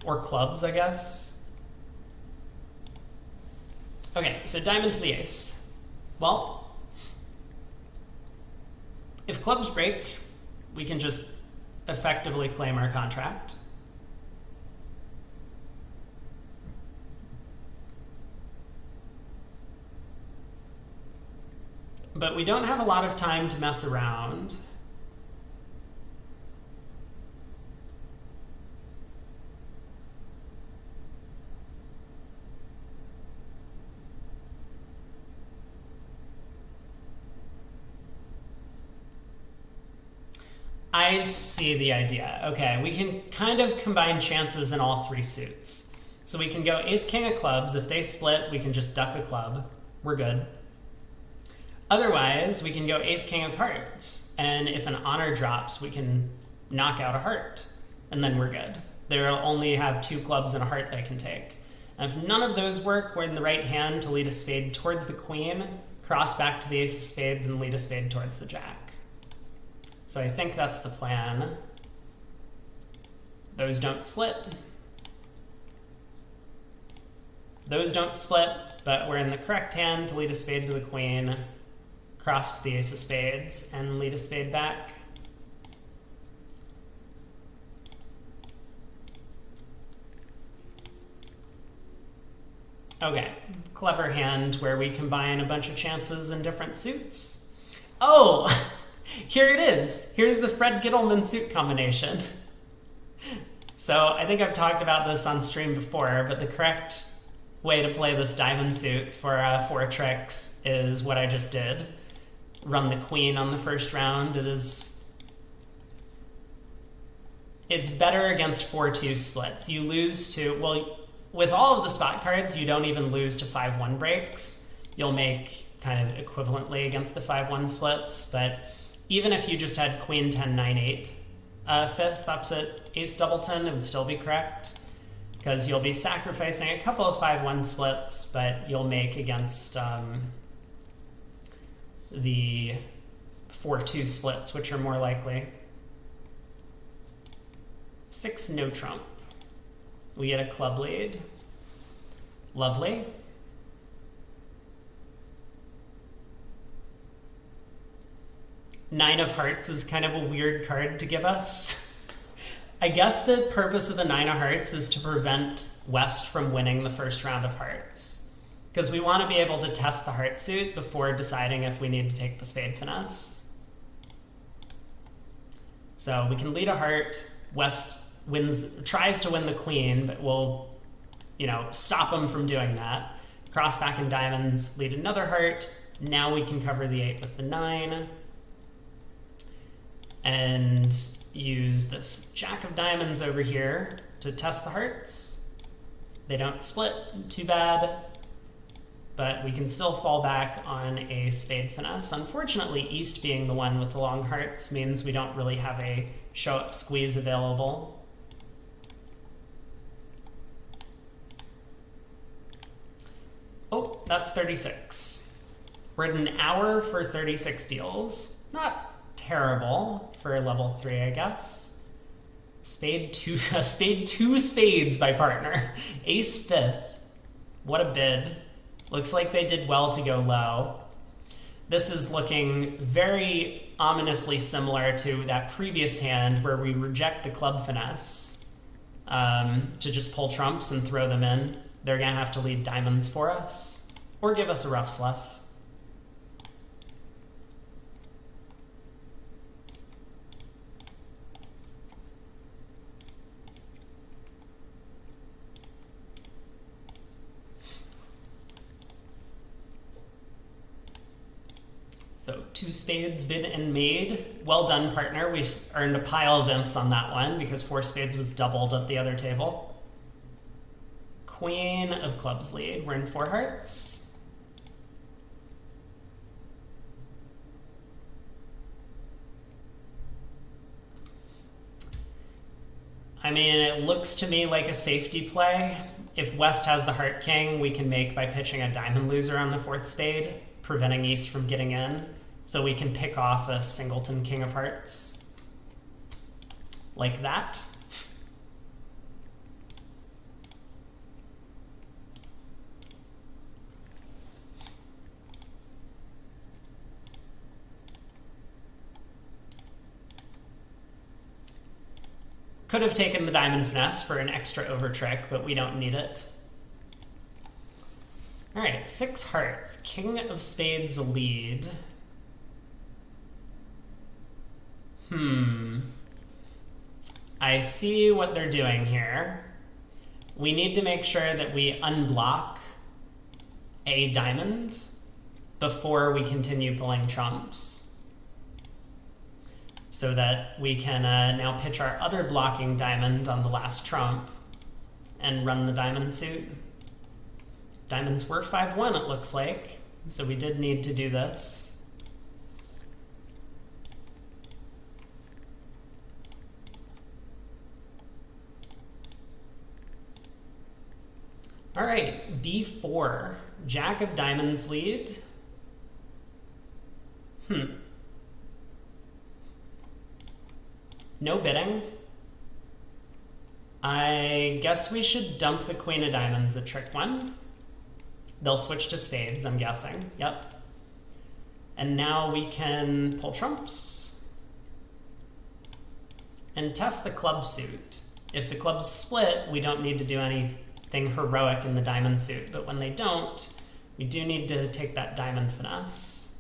Or clubs, I guess. Okay, so diamond to the ace. Well, if clubs break, we can just effectively claim our contract. But we don't have a lot of time to mess around. I see the idea. Okay, we can kind of combine chances in all 3 suits. So we can go ace king of clubs. If they split, we can just duck a club. We're good. Otherwise, we can go ace king of hearts. And if an honor drops, we can knock out a heart. And then we're good. They'll only have 2 clubs and a heart they can take. And if none of those work, we're in the right hand to lead a spade towards the queen, cross back to the ace of spades, and lead a spade towards the jack. So I think that's the plan. Those don't split. Those don't split, but we're in the correct hand to lead a spade to the queen, cross to the ace of spades, and lead a spade back. Okay, clever hand where we combine a bunch of chances in different suits. Oh! Here it is. Here's the Fred Gittleman suit combination. So I think I've talked about this on stream before, but the correct way to play this diamond suit for 4 tricks is what I just did. Run the queen on the first round. It's better against 4-2 splits. You lose to, well, with all of the spot cards, you don't even lose to 5-1 breaks. You'll make kind of equivalently against the 5-1 splits, but even if you just had queen 10 9 8 fifth opposite ace doubleton, it would still be correct, because you'll be sacrificing a couple of 5-1 splits, but you'll make against the 4-2 splits, which are more likely. 6 no trump. We get a club lead. Lovely. Nine of hearts is kind of a weird card to give us. I guess the purpose of the 9 of hearts is to prevent West from winning the first round of hearts, because we want to be able to test the heart suit before deciding if we need to take the spade finesse. So we can lead a heart. West tries to win the queen, but we'll, stop him from doing that. Cross back in diamonds, lead another heart. Now we can cover the 8 with the 9. And use this jack of diamonds over here to test the hearts. They don't split, too bad, but we can still fall back on a spade finesse. Unfortunately, East being the one with the long hearts means we don't really have a show-up squeeze available. Oh, that's 36. We're at an hour for 36 deals. Not terrible for level 3, I guess. Spade 2 spades by partner. Ace 5th. What a bid. Looks like they did well to go low. This is looking very ominously similar to that previous hand where we reject the club finesse to just pull trumps and throw them in. They're going to have to lead diamonds for us, or give us a rough slough. So 2 spades bid and made. Well done, partner. We earned a pile of imps on that one because 4 spades was doubled at the other table. Queen of clubs lead. We're in 4 hearts. I mean, it looks to me like a safety play. If West has the heart king, we can make by pitching a diamond loser on the 4th spade, preventing East from getting in. So we can pick off a singleton king of hearts. Like that. Could have taken the diamond finesse for an extra over trick, but we don't need it. All right, 6 hearts. King of spades lead. I see what they're doing here. We need to make sure that we unblock a diamond before we continue pulling trumps, so that we can now pitch our other blocking diamond on the last trump and run the diamond suit. Diamonds were 5-1, it looks like, so we did need to do this. All right, B4, jack of diamonds lead. No bidding. I guess we should dump the queen of diamonds at trick 1. They'll switch to spades, I'm guessing. Yep. And now we can pull trumps and test the club suit. If the clubs split, we don't need to do anything heroic in the diamond suit, but when they don't, we do need to take that diamond finesse.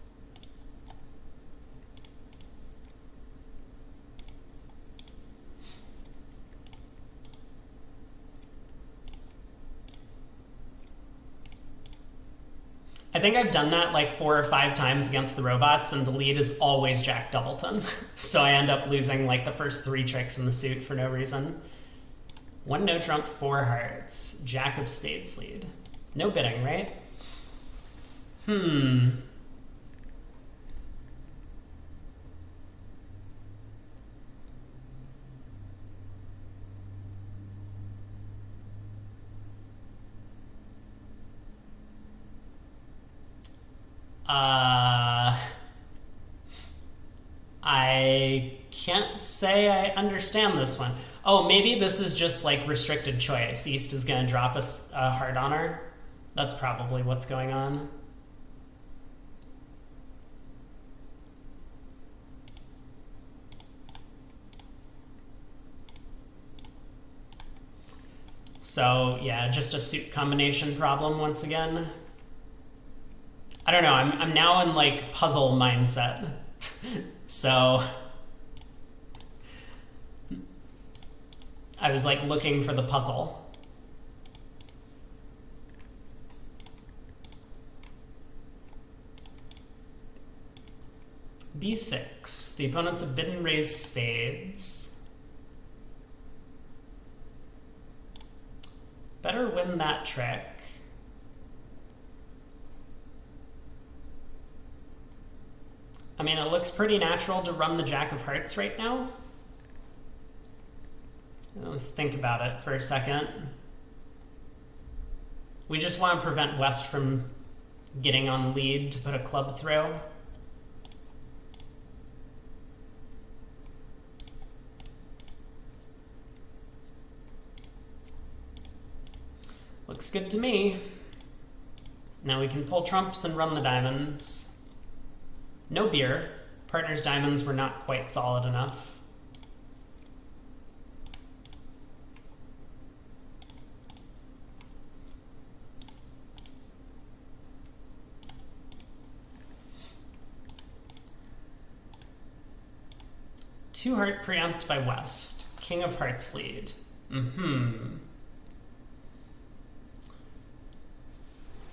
I think I've done that like 4 or 5 times against the robots, and the lead is always Jack Doubleton. So I end up losing like the first 3 tricks in the suit for no reason. One no trump, four hearts. Jack of spades lead. No bidding, right? I can't say I understand this one. Oh, maybe this is just like restricted choice. East is going to drop us a heart on her. That's probably what's going on. So yeah, just a suit combination problem once again. I don't know, I'm now in like puzzle mindset. So I was like looking for the puzzle. B6. The opponents have bid and raised spades. Better win that trick. I mean, it looks pretty natural to run the Jack of Hearts right now. Let's think about it for a second. We just want to prevent West from getting on lead to put a club through. Looks good to me. Now we can pull trumps and run the diamonds. No beer. Partner's diamonds were not quite solid enough. Two heart preempt by West. King of hearts lead.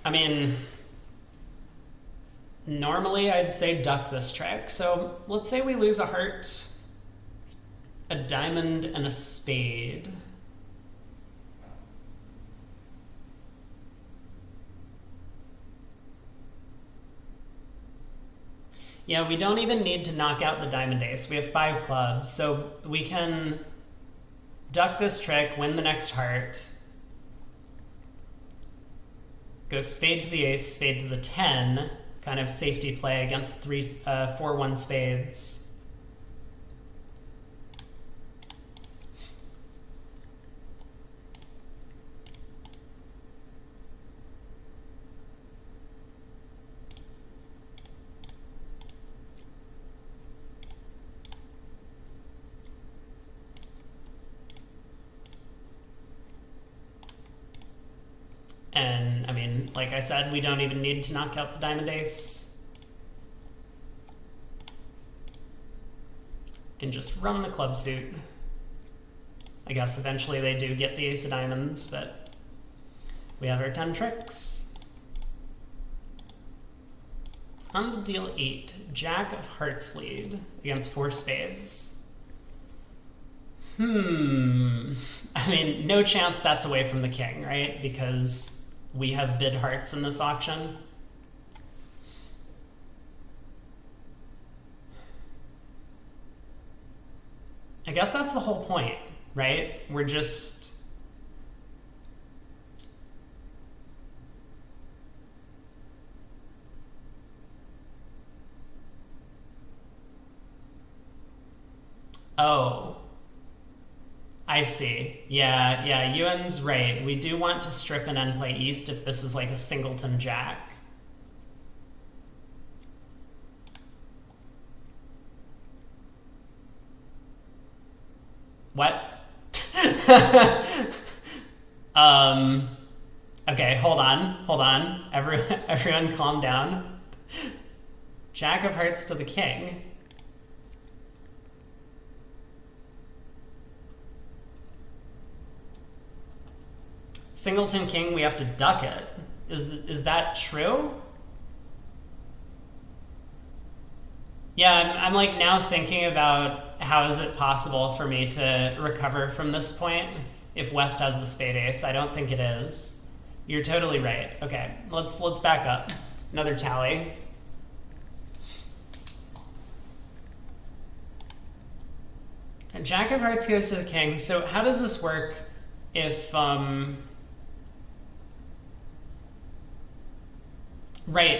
I mean, normally I'd say duck this trick. So let's say we lose a heart, a diamond, and a spade. Yeah, we don't even need to knock out the diamond ace. We have 5 clubs, so we can duck this trick, win the next heart, go spade to the ace, spade to the 10, kind of safety play against 4-1 spades. And, I mean, like I said, we don't even need to knock out the diamond ace. Can just run the club suit. I guess eventually they do get the ace of diamonds, but we have our 10 tricks. On to deal 8. Jack of hearts lead against 4 spades. I mean, no chance that's away from the king, right? Because we have bid hearts in this auction. I guess that's the whole point, right? We're just... Oh. I see. Yeah, Ewan's right. We do want to strip and end play east if this is like a singleton jack. What? Okay, hold on. Everyone calm down. Jack of hearts to the king. Singleton king, we have to duck it. Is that true? Yeah, I'm like now thinking about how is it possible for me to recover from this point, if West has the spade ace. I don't think it is. You're totally right. Okay, let's back up. Another tally. And Jack of Hearts goes to the king. So how does this work if right,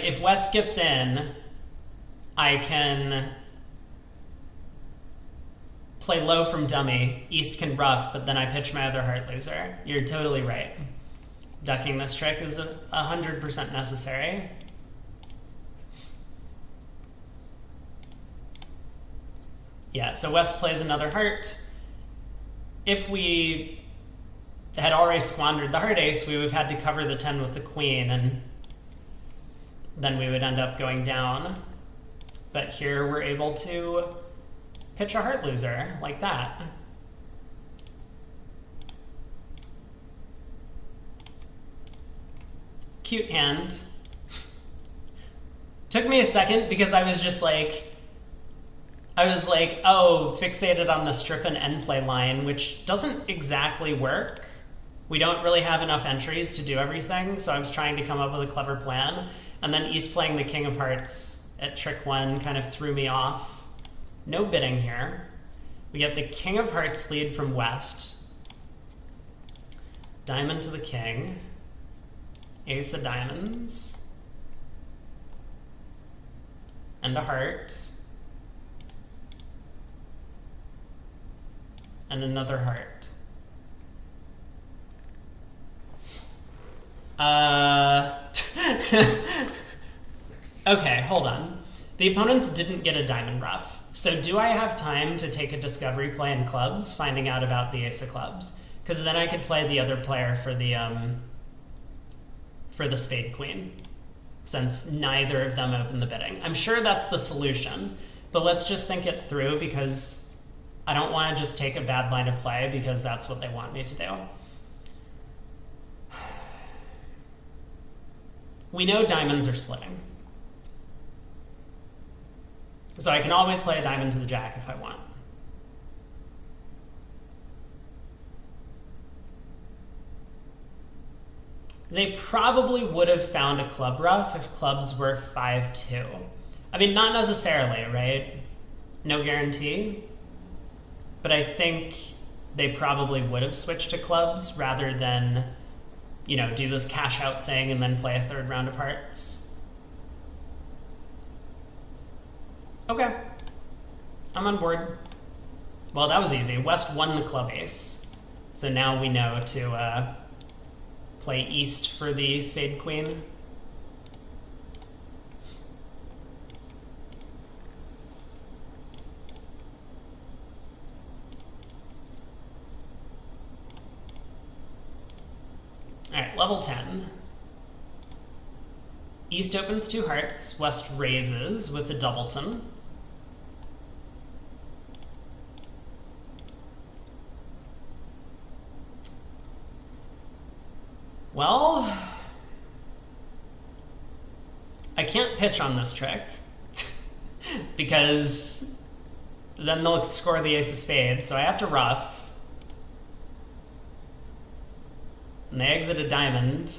if West gets in, I can play low from dummy, East can ruff, but then I pitch my other heart loser. You're totally right. Ducking this trick is 100% necessary. Yeah, so West plays another heart. If we had already squandered the heart ace, we would have had to cover the 10 with the queen, and then we would end up going down. But here we're able to pitch a heart loser like that. Cute hand. Took me a second because I was just like, oh, fixated on the strip and end play line, which doesn't exactly work. We don't really have enough entries to do everything, so I was trying to come up with a clever plan. And then East playing the king of hearts at trick 1 kind of threw me off. No bidding here. We get the king of hearts lead from West. Diamond to the king. Ace of diamonds. And a heart. And another heart. Okay, hold on. The opponents didn't get a diamond ruff. So do I have time to take a discovery play in clubs, finding out about the ace of clubs? Because then I could play the other player for the spade queen, since neither of them opened the bidding. I'm sure that's the solution, but let's just think it through, because I don't want to just take a bad line of play because that's what they want me to do. We know diamonds are splitting. So I can always play a diamond to the jack if I want. They probably would have found a club ruff if clubs were 5-2. I mean, not necessarily, right? No guarantee. But I think they probably would have switched to clubs rather than, you know, do this cash out thing and then play a third round of hearts. Okay. I'm on board. Well, that was easy. West won the club ace. So now we know to play East for the spade queen. Alright, level 10. East opens 2 hearts, West raises with a doubleton. Well, I can't pitch on this trick because then they'll score the ace of spades, so I have to ruff. And they exit a diamond.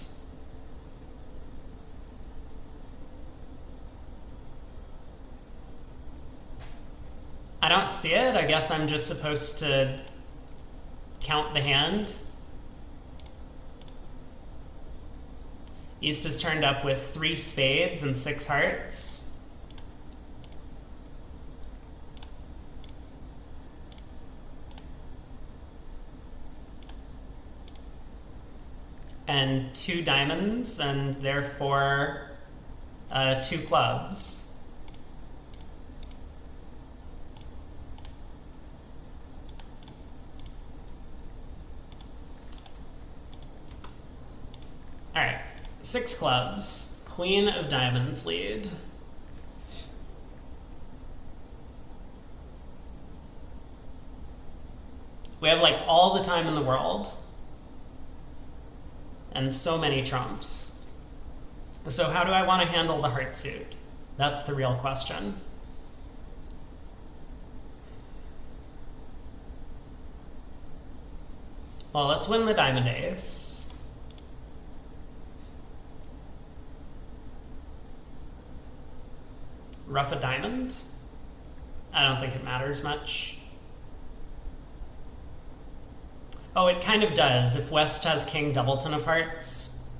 I don't see it. I guess I'm just supposed to count the hand. East is turned up with 3 spades and 6 hearts. And 2 diamonds, and therefore 2 clubs. All right. 6 clubs, queen of diamonds lead. We have like all the time in the world and so many trumps. So how do I want to handle the heart suit? That's the real question. Well, let's win the diamond ace. Ruff a diamond? I don't think it matters much. Oh, it kind of does. If West has King Doubleton of Hearts,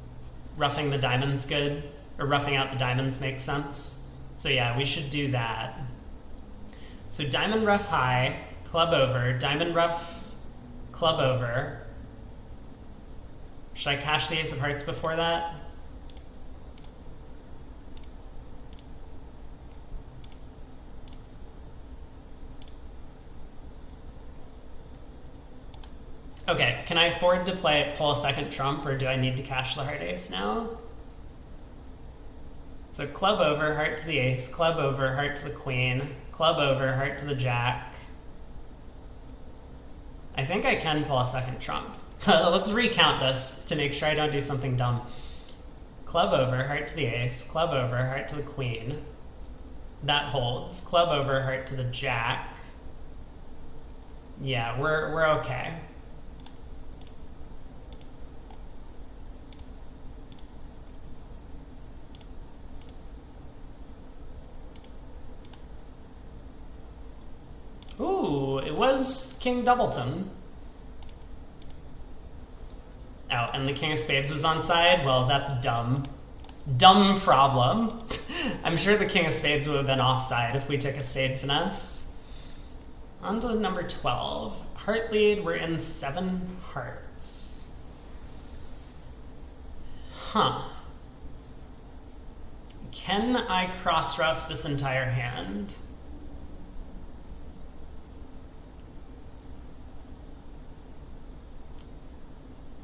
ruffing the diamond's good, or roughing out the diamonds makes sense. So yeah, we should do that. So diamond ruff high, club over, diamond ruff, club over. Should I cash the ace of hearts before that? Okay, can I afford to pull a second trump, or do I need to cash the heart ace now? So club over, heart to the ace, club over, heart to the queen, club over, heart to the jack. I think I can pull a second trump. Let's recount this to make sure I don't do something dumb. Club over, heart to the ace, club over, heart to the queen. That holds. Club over, heart to the jack. Yeah, we're okay. Ooh, it was King Doubleton. Oh, and the King of Spades was on side? Well, that's dumb. Dumb problem. I'm sure the King of Spades would have been offside if we took a spade finesse. On to number 12. Heart lead, we're in 7 hearts. Huh. Can I cross-ruff this entire hand?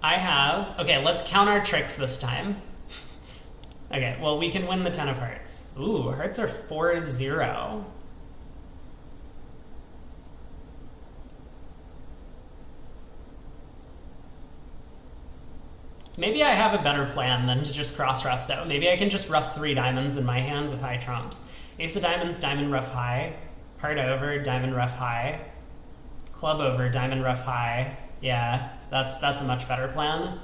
I have, okay, let's count our tricks this time. Okay, well, we can win the 10 of hearts. Ooh, hearts are 4-0. Maybe I have a better plan than to just cross-ruff, though. Maybe I can just ruff 3 diamonds in my hand with high trumps. Ace of diamonds, diamond ruff high. Heart over, diamond ruff high. Club over, diamond ruff high. Yeah, that's a much better plan.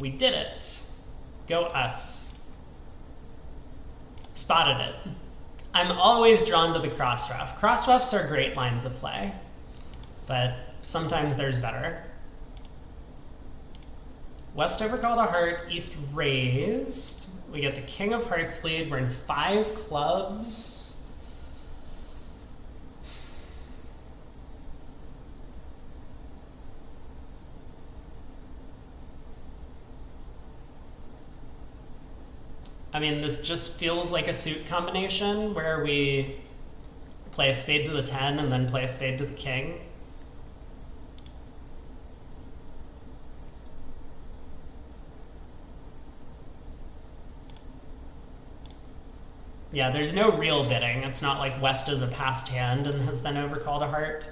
We did it. Go us. Spotted it. I'm always drawn to the cross-ruff. Cross-ruffs are great lines of play, but sometimes there's better. West overcalled a heart, East raised. We get the King of Hearts lead. We're in 5 clubs. I mean, this just feels like a suit combination where we play a spade to the 10 and then play a spade to the king. Yeah, there's no real bidding. It's not like West is a passed hand and has then overcalled a heart.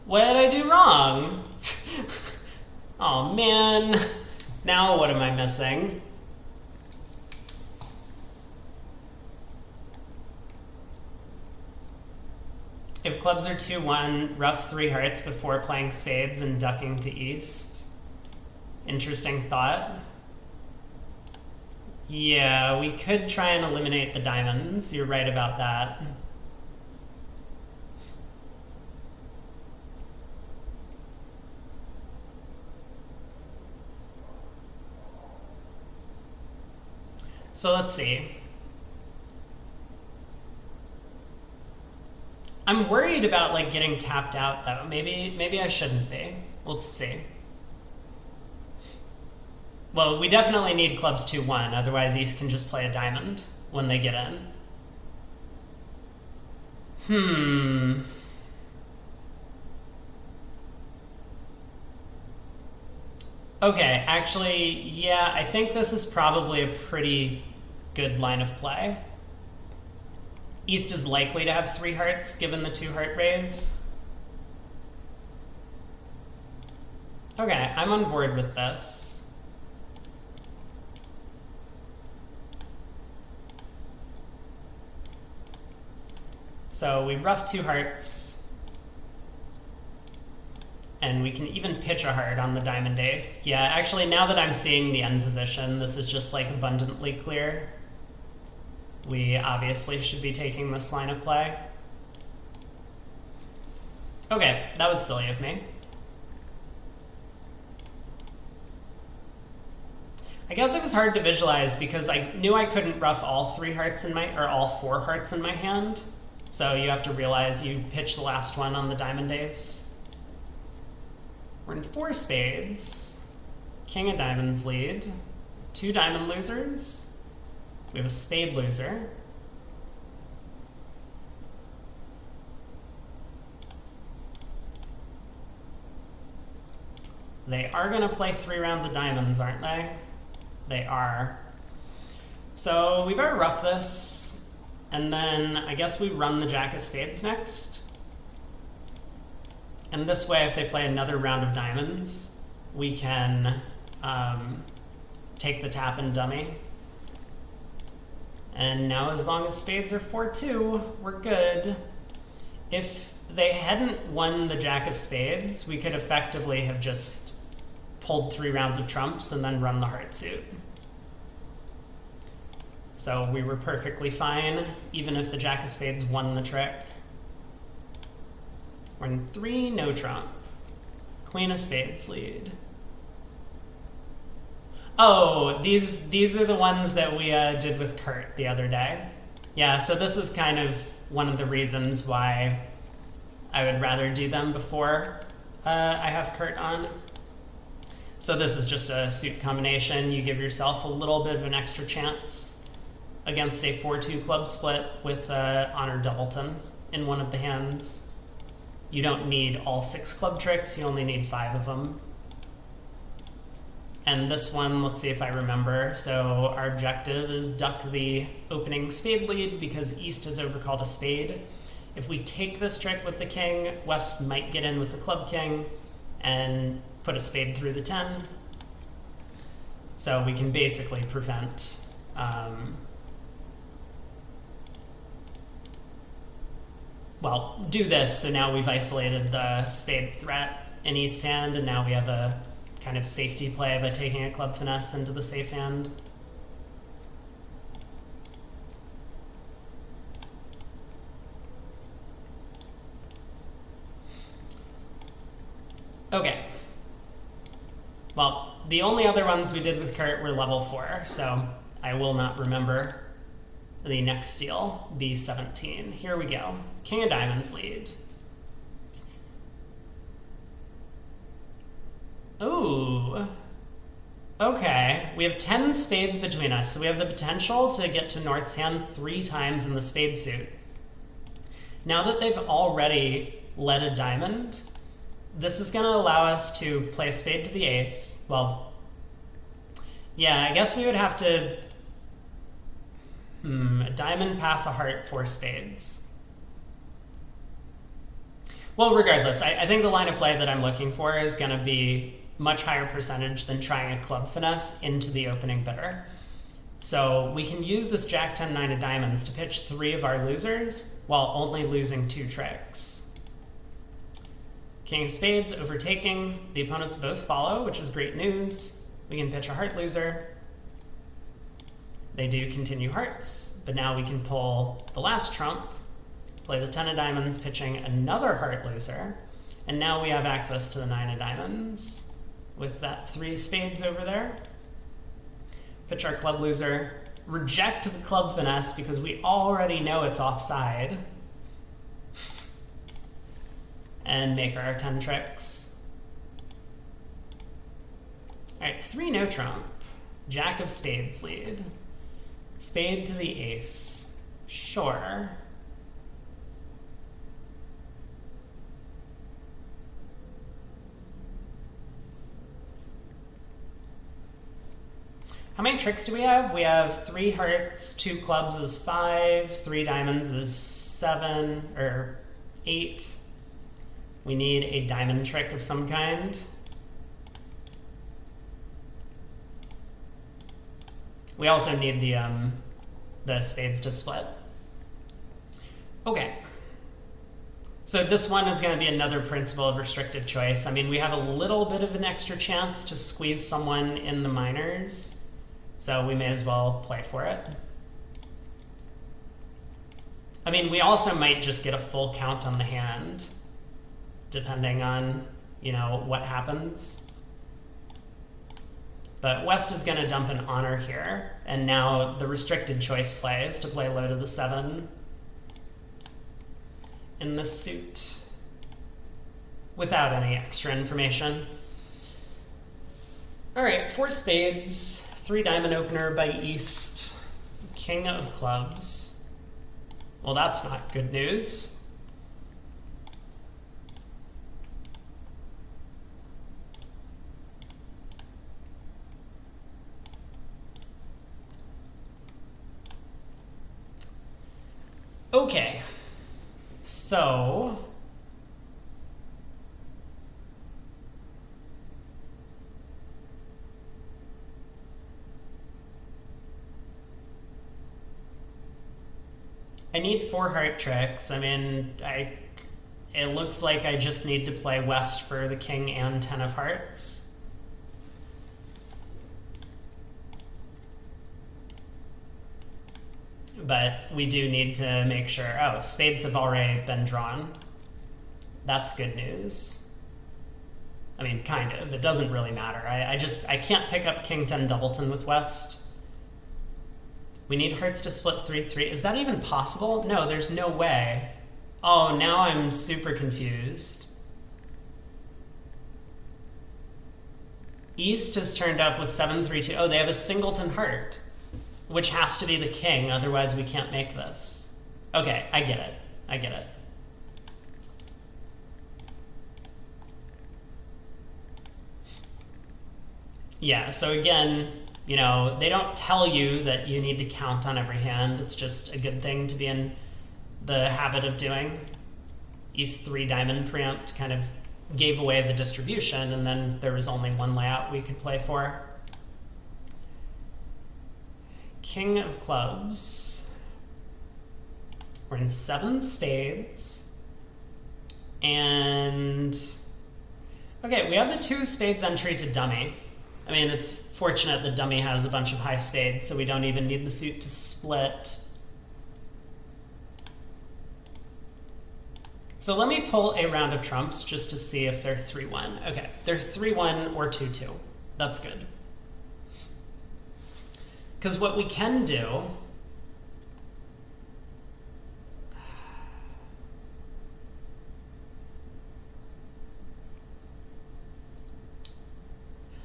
What did I do wrong? Oh man. Now what am I missing? If clubs are 2-1, ruff 3 hearts before playing spades and ducking to east. Interesting thought. Yeah, we could try and eliminate the diamonds. You're right about that. So let's see. I'm worried about like getting tapped out though. Maybe I shouldn't be. Let's see. Well, we definitely need clubs 2-1, otherwise East can just play a diamond when they get in. Okay, actually, yeah, I think this is probably a pretty good line of play. East is likely to have 3 hearts, given the 2 heart raise. Okay, I'm on board with this. So we rough 2 hearts. And we can even pitch a heart on the diamond ace. Yeah, actually, now that I'm seeing the end position, this is just like abundantly clear. We obviously should be taking this line of play. Okay, that was silly of me. I guess it was hard to visualize because I knew I couldn't rough all 3 hearts in my, or all 4 hearts in my hand. So you have to realize you pitch the last one on the diamond ace. We're in 4 spades. King of diamonds lead. 2 diamond losers. We have a spade loser. They are going to play 3 rounds of diamonds, aren't they? They are. So we better rough this, and then I guess we run the jack of spades next. And this way, if they play another round of diamonds, we can take the tap and dummy. And now as long as spades are 4-2, we're good. If they hadn't won the jack of spades, we could effectively have just pulled 3 rounds of trumps and then run the heart suit. So we were perfectly fine, even if the jack of spades won the trick. We're in 3, no trump. Queen of spades lead. Oh, these are the ones that we did with Kurt the other day. Yeah, so this is kind of one of the reasons why I would rather do them before I have Kurt on. So this is just a suit combination. You give yourself a little bit of an extra chance against a 4-2 club split with Honor Doubleton in one of the hands. You don't need all 6 club tricks, you only need 5 of them. And this one, let's see if I remember. So our objective is duck the opening spade lead because East has overcalled a spade. If we take this trick with the king, West might get in with the club king and put a spade through the 10. So we can basically prevent well, do this, so now we've isolated the spade threat in East's hand, and now we have a kind of safety play by taking a club finesse into the safe hand. Okay. Well, the only other ones we did with Kurt were level 4, so I will not remember the next steal, B17. Here we go. King of diamonds lead. Ooh. Okay. We have 10 spades between us, so we have the potential to get to North's hand 3 times in the spade suit. Now that they've already led a diamond, this is going to allow us to play a spade to the ace. Well, yeah, I guess we would have to a diamond pass a heart 4 spades. Well, regardless, I think the line of play that I'm looking for is going to be much higher percentage than trying a club finesse into the opening bidder. So we can use this Jack 10 9 of diamonds to pitch 3 of our losers while only losing 2 tricks. King of spades overtaking. The opponents both follow, which is great news. We can pitch a heart loser. They do continue hearts, but now we can pull the last trump, play the 10 of diamonds, pitching another heart loser, and now we have access to the 9 of diamonds with that 3 spades over there. Pitch our club loser, reject the club finesse because we already know it's offside, and make our 10 tricks. All right, 3 no trump, Jack of spades lead. Spade to the ace, sure. How many tricks do we have? We have 3 hearts, 2 clubs is 5, 3 diamonds is 7, or 8. We need a diamond trick of some kind. We also need the spades to split. Okay. So this one is going to be another principle of restricted choice. I mean, we have a little bit of an extra chance to squeeze someone in the minors, so we may as well play for it. I mean, we also might just get a full count on the hand, depending on, you know, what happens. But West is going to dump an honor here, and now the restricted choice play is to play low to the 7 in the suit without any extra information. All right, 4 spades, 3 diamond opener by East, king of clubs. Well, that's not good news. Okay. So, I need 4 heart tricks. I mean, it looks like I just need to play West for the king and 10 of hearts. But we do need to make sure, oh, spades have already been drawn. That's good news. I mean, kind of. It doesn't really matter. I can't pick up king 10 doubleton with West. We need hearts to split 3-3. Is that even possible? No, there's no way. Oh, now I'm super confused. East has turned up with 7-3-2. Oh, they have a singleton heart, which has to be the king, otherwise we can't make this. Okay, I get it. I get it. Yeah, so again, you know, they don't tell you that you need to count on every hand. It's just a good thing to be in the habit of doing. East 3 diamond preempt kind of gave away the distribution, and then there was only one layout we could play for. King of clubs. We're in 7 spades. And okay, we have the 2 spades entry to dummy. I mean, it's fortunate that dummy has a bunch of high spades, so we don't even need the suit to split. So let me pull a round of trumps just to see if they're 3-1. Okay, they're 3-1 or 2-2. That's good. Because what we can do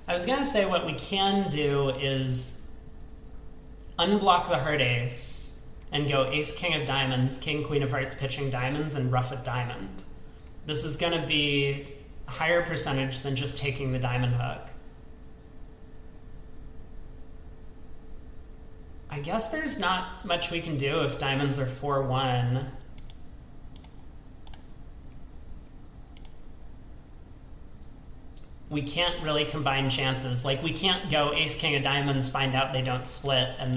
I was going to say what we can do is unblock the heart ace and go ace king of diamonds, king queen of hearts pitching diamonds, and ruff a diamond. This is going to be a higher percentage than just taking the diamond hook. I guess there's not much we can do if diamonds are 4-1. We can't really combine chances. Like, we can't go ace king of diamonds, find out they don't split, and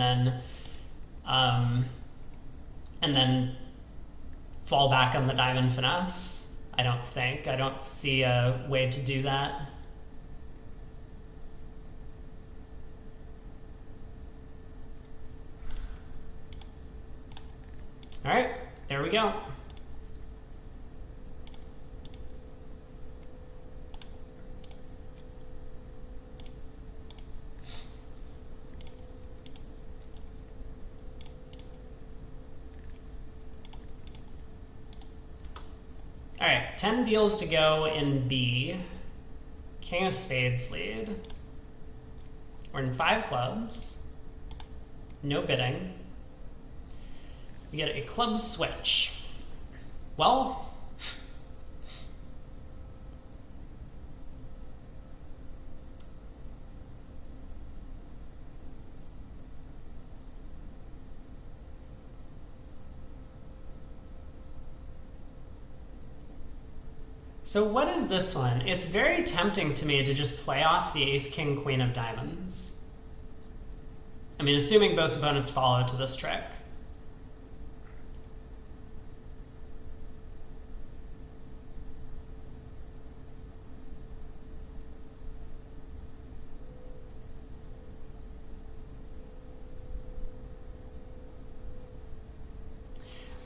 then fall back on the diamond finesse. I don't think. I don't see a way to do that. All right, there we go. All right, 10 deals to go in B. King of spades lead. We're in 5 clubs. No bidding. We get a club switch. Well, So what is this one? It's very tempting to me to just play off the ace, king, queen of diamonds. I mean, assuming both opponents follow to this trick.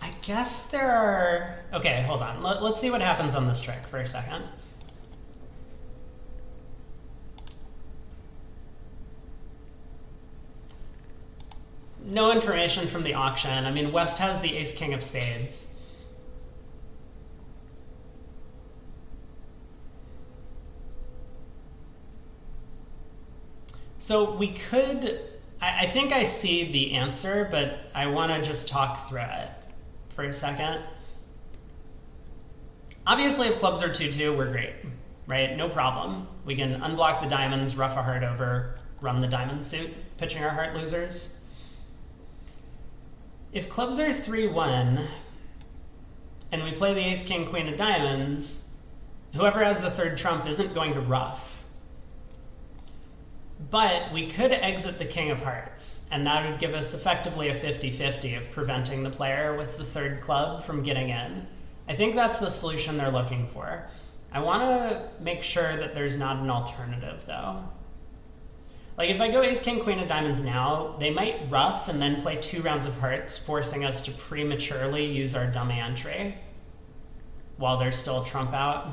I guess there are... Okay, hold on. Let's see what happens on this trick for a second. No information from the auction. I mean, West has the ace, king of spades. So we could... I think I see the answer, but I want to just talk through it for a second. Obviously, if clubs are 2-2, we're great, right? No problem. We can unblock the diamonds, ruff a heart over, run the diamond suit, pitching our heart losers. If clubs are 3-1, and we play the ace, king, queen of diamonds, whoever has the third trump isn't going to ruff. But we could exit the king of hearts, and that would give us effectively a 50-50 of preventing the player with the third club from getting in. I think that's the solution they're looking for. I want to make sure that there's not an alternative, though. Like, if I go ace, king, queen of diamonds now, they might ruff and then play 2 rounds of hearts, forcing us to prematurely use our dummy entry while there's still a trump out.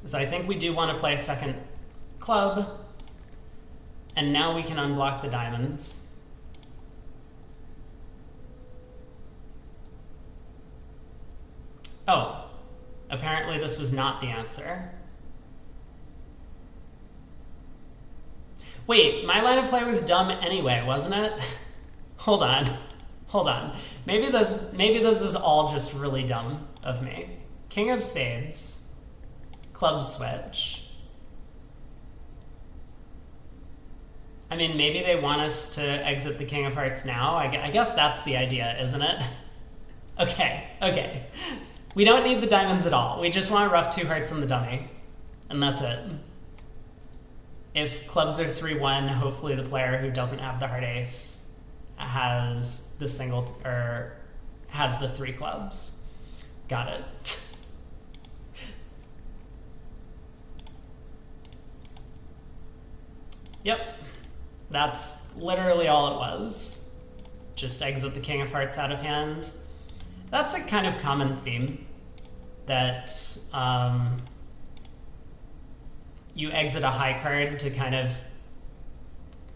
So I think we do want to play a second club, and now we can unblock the diamonds. Oh, apparently this was not the answer. Wait, my line of play was dumb anyway, wasn't it? Hold on. Maybe this was all just really dumb of me. King of spades, club switch. I mean, maybe they want us to exit the king of hearts now. I guess that's the idea, isn't it? Okay. We don't need the diamonds at all. We just want to ruff 2 hearts in the dummy, and that's it. If clubs are 3-1, hopefully the player who doesn't have the heart ace has the single, or has the 3 clubs. Got it. Yep, that's literally all it was. Just exit the king of hearts out of hand. That's a kind of common theme, that you exit a high card to kind of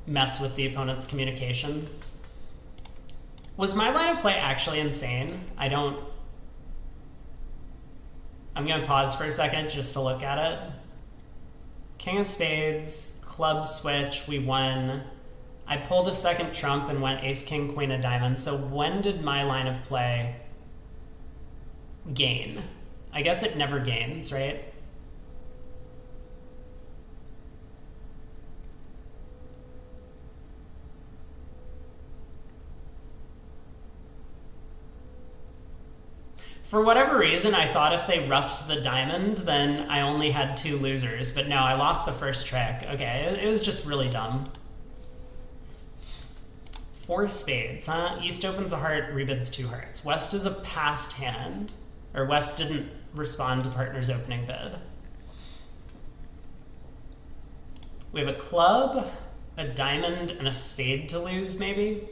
mess with the opponent's communications. Was my line of play actually insane? I'm going to pause for a second just to look at it. King of spades, club switch, we won. I pulled a second trump and went ace, king, queen of diamonds. So when did my line of play gain? I guess it never gains, right? For whatever reason, I thought if they ruffed the diamond, then I only had 2 losers. But no, I lost the first trick. Okay, it was just really dumb. 4 spades, huh? East opens a heart, rebids 2 hearts. West is a passed hand. Or West didn't respond to partner's opening bid. We have a club, a diamond, and a spade to lose, maybe?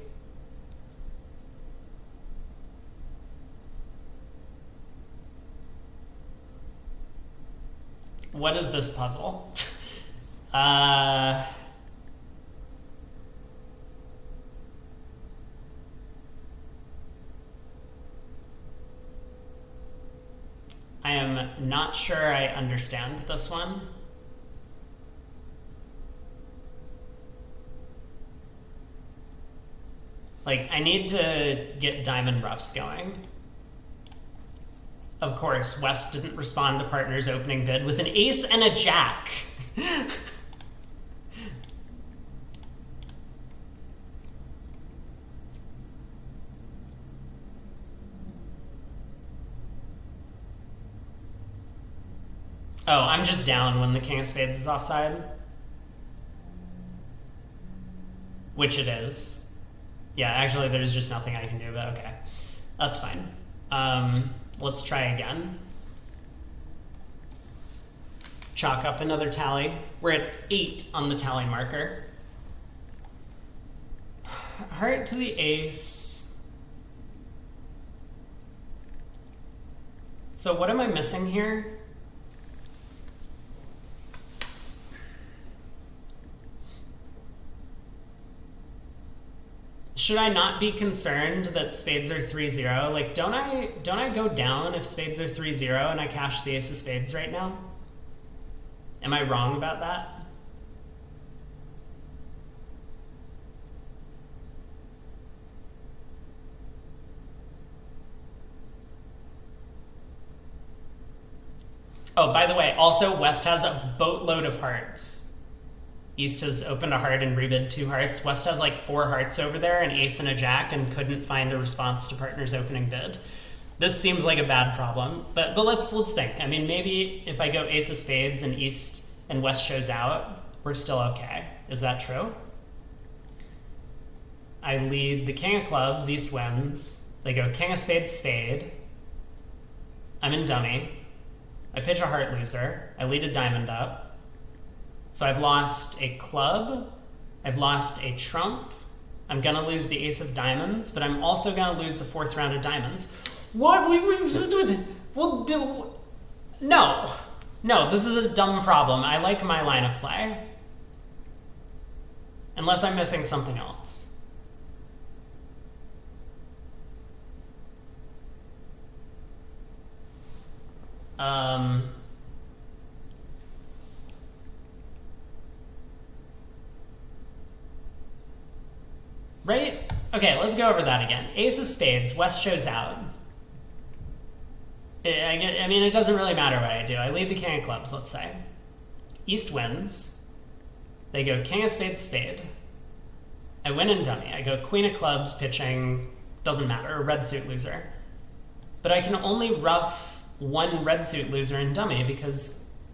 What is this puzzle? I am not sure I understand this one. Like, I need to get diamond ruffs going. Of course, West didn't respond to partner's opening bid with an ace and a jack. Oh, I'm just down when the king of spades is offside. Which it is. Yeah, actually there's just nothing I can do, but okay. That's fine. Let's try again. Chalk up another tally. We're at 8 on the tally marker. Heart to the ace. So what am I missing here? Should I not be concerned that spades are 3-0? Like, don't I go down if spades are 3-0 and I cash the ace of spades right now? Am I wrong about that? Oh, by the way, also West has a boatload of hearts. East has opened a heart and rebid 2 hearts. West has like 4 hearts over there, an ace and a jack, and couldn't find a response to partner's opening bid. This seems like a bad problem, but let's think. I mean, maybe if I go ace of spades and East and West shows out, we're still okay. Is that true? I lead the king of clubs, East wins. They go king of spades, spade. I'm in dummy. I pitch a heart loser. I lead a diamond up. So I've lost a club, I've lost a trump, I'm gonna lose the ace of diamonds, but I'm also gonna lose the 4th round of diamonds. What? Well, no, this is a dumb problem. I like my line of play. Unless I'm missing something else. Right? Okay, let's go over that again. Ace of spades, West shows out. I mean, it doesn't really matter what I do. I lead the king of clubs, let's say. East wins. They go king of spades, spade. I win in dummy. I go queen of clubs, pitching, doesn't matter, red suit loser. But I can only ruff 1 red suit loser in dummy because...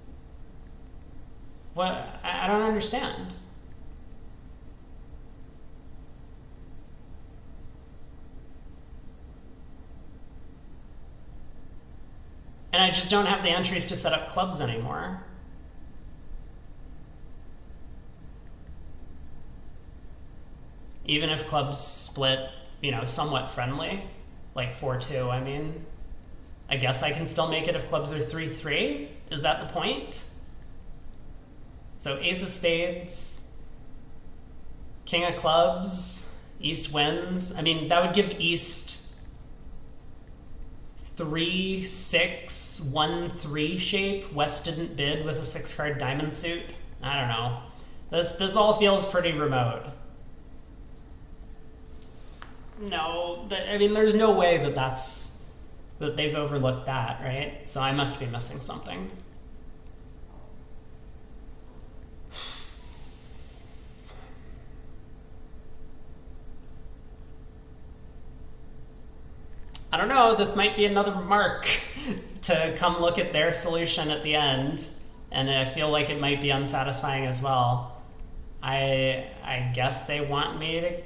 what? I don't understand. And I just don't have the entries to set up clubs anymore. Even if clubs split, you know, somewhat friendly, like 4-2, I mean, I guess I can still make it if clubs are 3-3. Is that the point? So ace of spades, king of clubs, East wins. I mean, that would give East 3-6, 1-3 shape. West didn't bid with a 6-card diamond suit. I don't know. This all feels pretty remote. No, I mean, there's no way that they've overlooked that, right? So I must be missing something. I don't know, this might be another mark to come look at their solution at the end, and I feel like it might be unsatisfying as well. I guess they want me to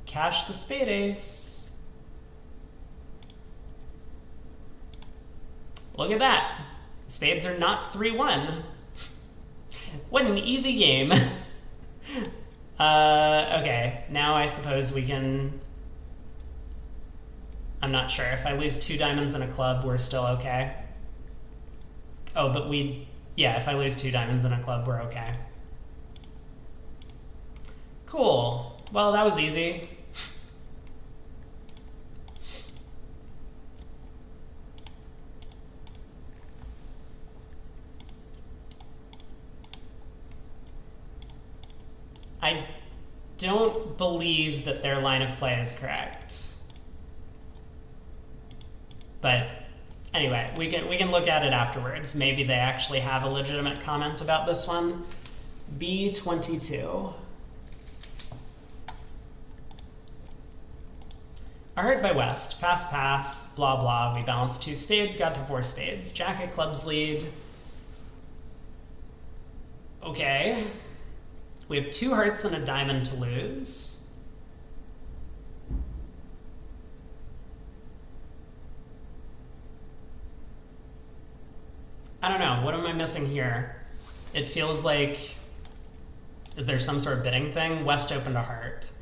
cash the spade ace. Look at that. Spades are not 3-1. What an easy game. Okay, now I suppose we can... I'm not sure. If I lose 2 diamonds and a club, we're still okay. Oh, but yeah, if I lose 2 diamonds and a club, we're okay. Cool. Well, that was easy. I don't believe that their line of play is correct. But anyway, we can look at it afterwards. Maybe they actually have a legitimate comment about this one. B22. A heart by West. Pass, pass, blah, blah. We balanced 2 spades, got to 4 spades. Jack of clubs lead. Okay. We have 2 hearts and a diamond to lose. I don't know. What am I missing here? It feels like... Is there some sort of bidding thing? West opened a heart.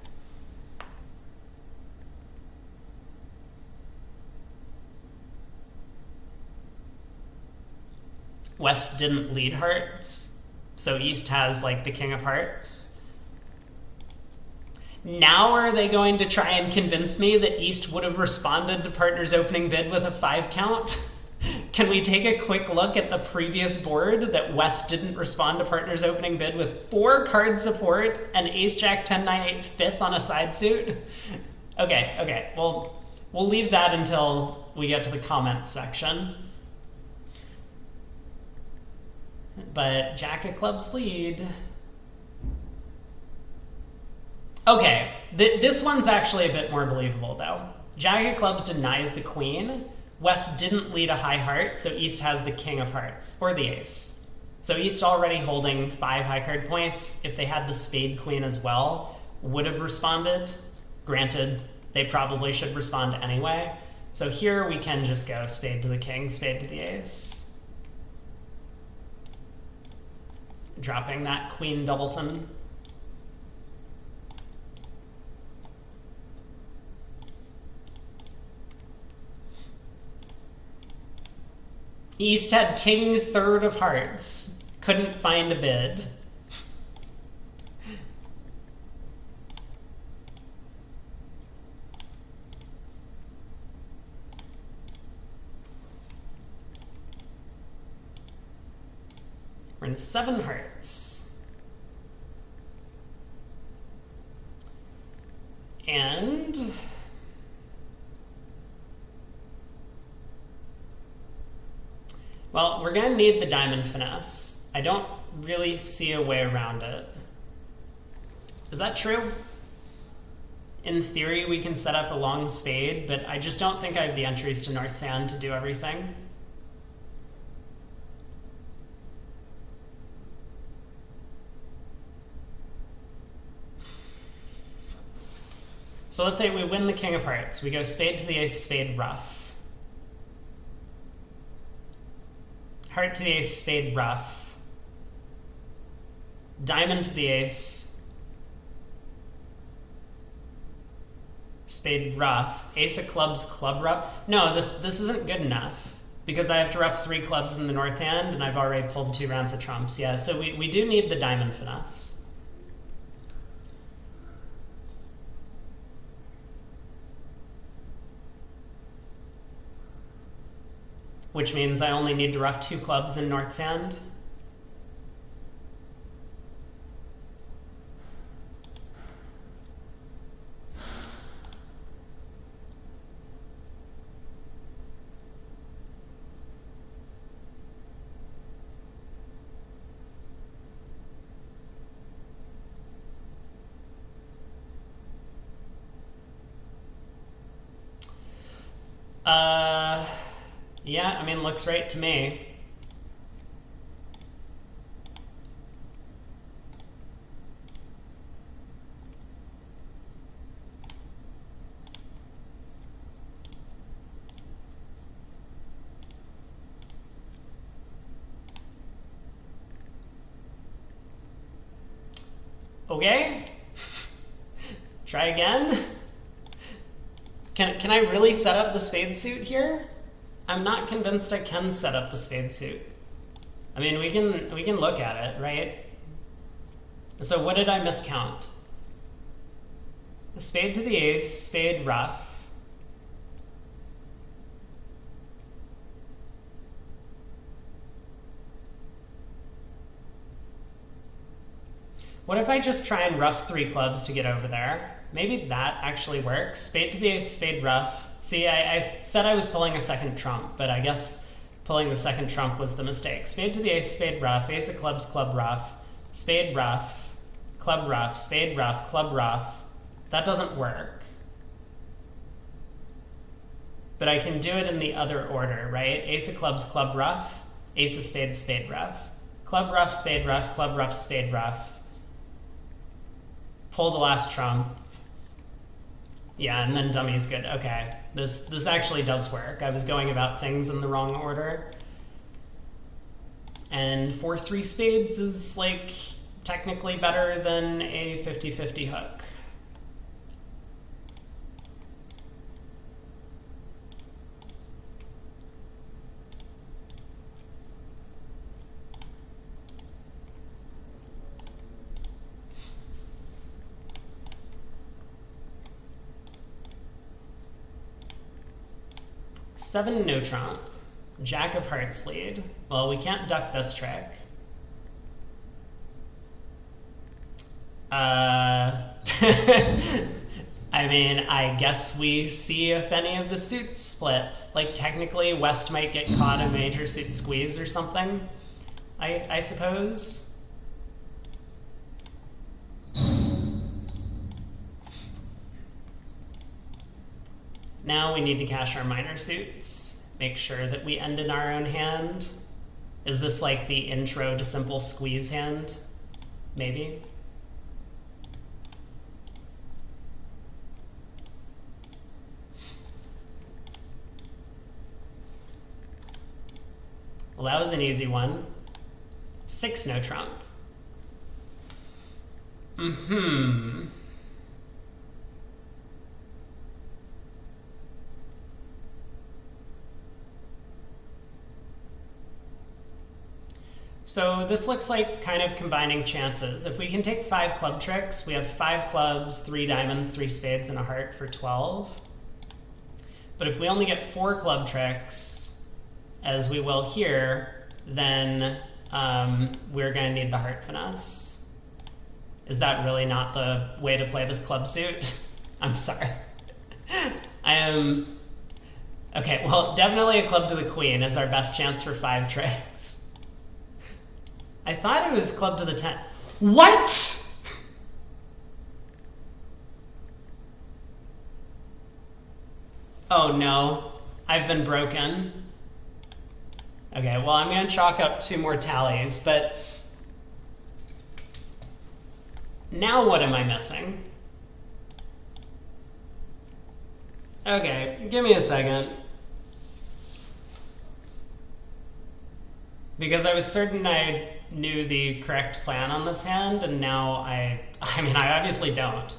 West didn't lead hearts, so East has like the king of hearts. Now are they going to try and convince me that East would have responded to partner's opening bid with a 5 count? Can we take a quick look at the previous board that West didn't respond to partner's opening bid with 4 card support and Ace Jack 10 9 8 5th on a side suit? Okay, well, we'll leave that until we get to the comments section. But Jack of clubs lead. Okay, this one's actually a bit more believable though. Jack of clubs denies the queen. West didn't lead a high heart, so East has the king of hearts, or the ace. So East already holding 5 high card points. If they had the spade queen as well, would have responded. Granted, they probably should respond anyway. So here we can just go spade to the king, spade to the ace. Dropping that queen doubleton. East had king third of hearts. Couldn't find a bid. We're in 7 hearts. And well, we're going to need the diamond finesse. I don't really see a way around it. Is that true? In theory, we can set up a long spade, but I just don't think I have the entries to North Sand to do everything. So let's say we win the king of hearts. We go spade to the ace, spade ruff. Heart to the ace, spade ruff. Diamond to the ace. Spade ruff. Ace of clubs, club ruff. No, this isn't good enough because I have to ruff 3 clubs in the north hand and I've already pulled 2 rounds of trumps. Yeah, so we do need the diamond finesse. Which means I only need to ruff 2 clubs in North Sand. Yeah, I mean, looks right to me. Okay. Try again. Can I really set up the spade suit here? I'm not convinced I can set up the spade suit. I mean, we can look at it, right? So what did I miscount? The spade to the ace, spade ruff. What if I just try and ruff 3 clubs to get over there? Maybe that actually works. Spade to the ace, spade ruff. See, I said I was pulling a second trump, but I guess pulling the second trump was the mistake. Spade to the ace, spade ruff, ace of clubs, club ruff, spade ruff, club ruff, spade ruff, club ruff. That doesn't work. but I can do it in the other order, right? Ace of clubs, club ruff, ace of spades, spade ruff, club ruff, spade ruff, club ruff, spade ruff, pull the last trump. Yeah, and then dummy's good. Okay, this actually does work. I was going about things in the wrong order. And 4-3 spades is like technically better than a 50-50 hook. Seven no trump, jack of hearts lead. Well, we can't duck this trick. I mean, I guess we see if any of the suits split. Like, technically, West might get caught a major suit squeeze or something, I suppose. Now we need to cash our minor suits, make sure that we end in our own hand. Is this like the intro to simple squeeze hand? Maybe. Well, that was an easy one. 6 no trump. So this looks like kind of combining chances. If we can take 5 club tricks, we have 5 clubs, 3 diamonds, 3 spades, and a heart for 12. But if we only get 4 club tricks, as we will here, then we're going to need the heart finesse. Is that really not the way to play this club suit? I'm sorry. I am... Okay, well, definitely a club to the queen is our best chance for 5 tricks. I thought it was club to the 10. What? Oh no, I've been broken. Okay, well, I'm going to chalk up 2 more tallies, but now what am I missing? Okay, give me a second. Because I was certain I knew the correct plan on this hand, and now I mean, I obviously don't.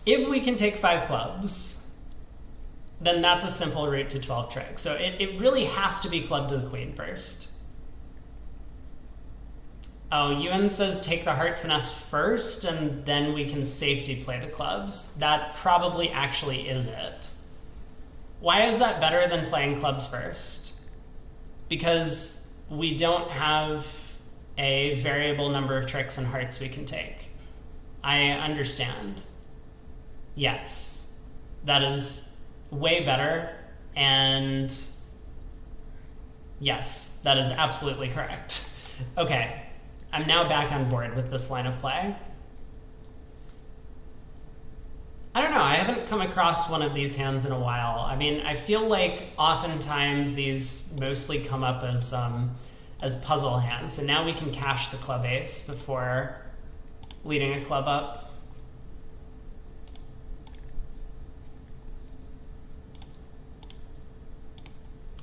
If we can take 5 clubs, then that's a simple route to 12 tricks. So it really has to be club to the queen first. Oh, Ewan says take the heart finesse first, and then we can safety play the clubs. That probably actually is it. Why is that better than playing clubs first? Because we don't have a variable number of tricks and hearts we can take. I understand. Yes, that is way better, and yes, that is absolutely correct. Okay, I'm now back on board with this line of play. I don't know, I haven't come across one of these hands in a while. I mean, I feel like oftentimes these mostly come up as puzzle hands. So now we can cash the club ace before leading a club up.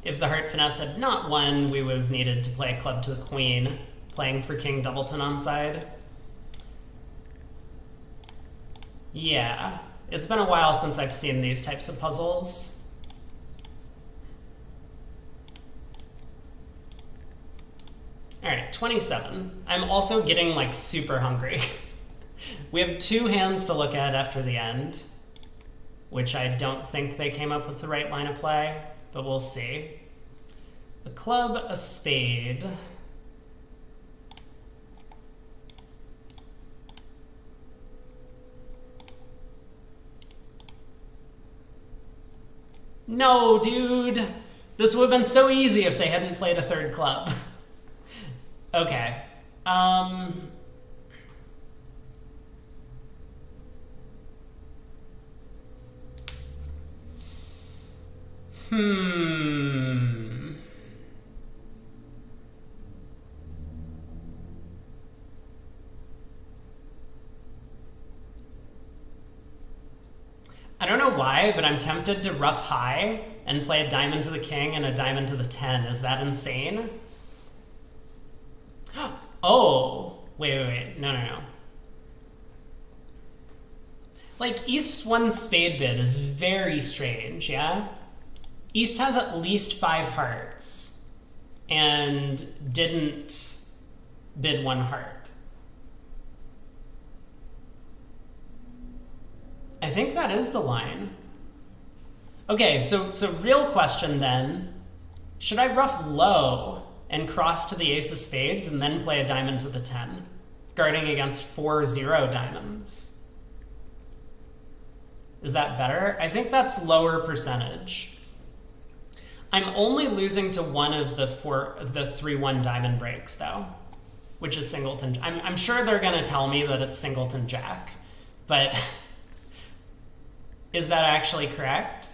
If the heart finesse had not won, we would have needed to play club to the queen, playing for King Doubleton on side. Yeah. It's been a while since I've seen these types of puzzles. All right, 27. I'm also getting like super hungry. We have 2 hands to look at after the end, which I don't think they came up with the right line of play, but we'll see. A club, a spade. No, dude! This would have been so easy if they hadn't played a 3rd club. Okay. Hmm. I don't know why, but I'm tempted to ruff high and play a diamond to the king and a diamond to the 10. Is that insane? Oh, wait. No. Like, East's one spade bid is very strange, yeah? East has at least 5 hearts and didn't bid 1 heart. I think that is the line. Okay, so real question then. Should I ruff low and cross to the ace of spades and then play a diamond to the 10, guarding against 4-0 diamonds? Is that better? I think that's lower percentage. I'm only losing to one of the 3-1 diamond breaks though, which is singleton. I'm sure they're gonna tell me that it's singleton jack, but is that actually correct?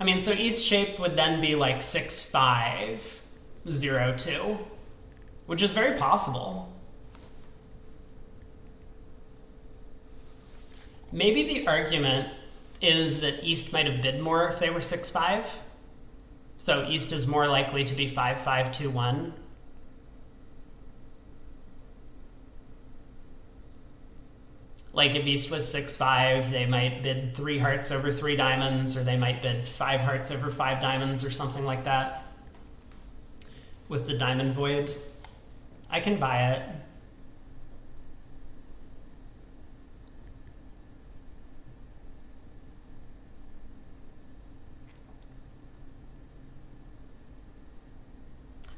I mean, so East shape would then be like 6-5, 0-2, which is very possible. Maybe the argument is that East might have bid more if they were 6-5. So East is more likely to be 5-5, 2-1. Like if East was 6-5, they might bid 3 hearts over 3 diamonds, or they might bid 5 hearts over 5 diamonds, or something like that. With the diamond void. I can buy it.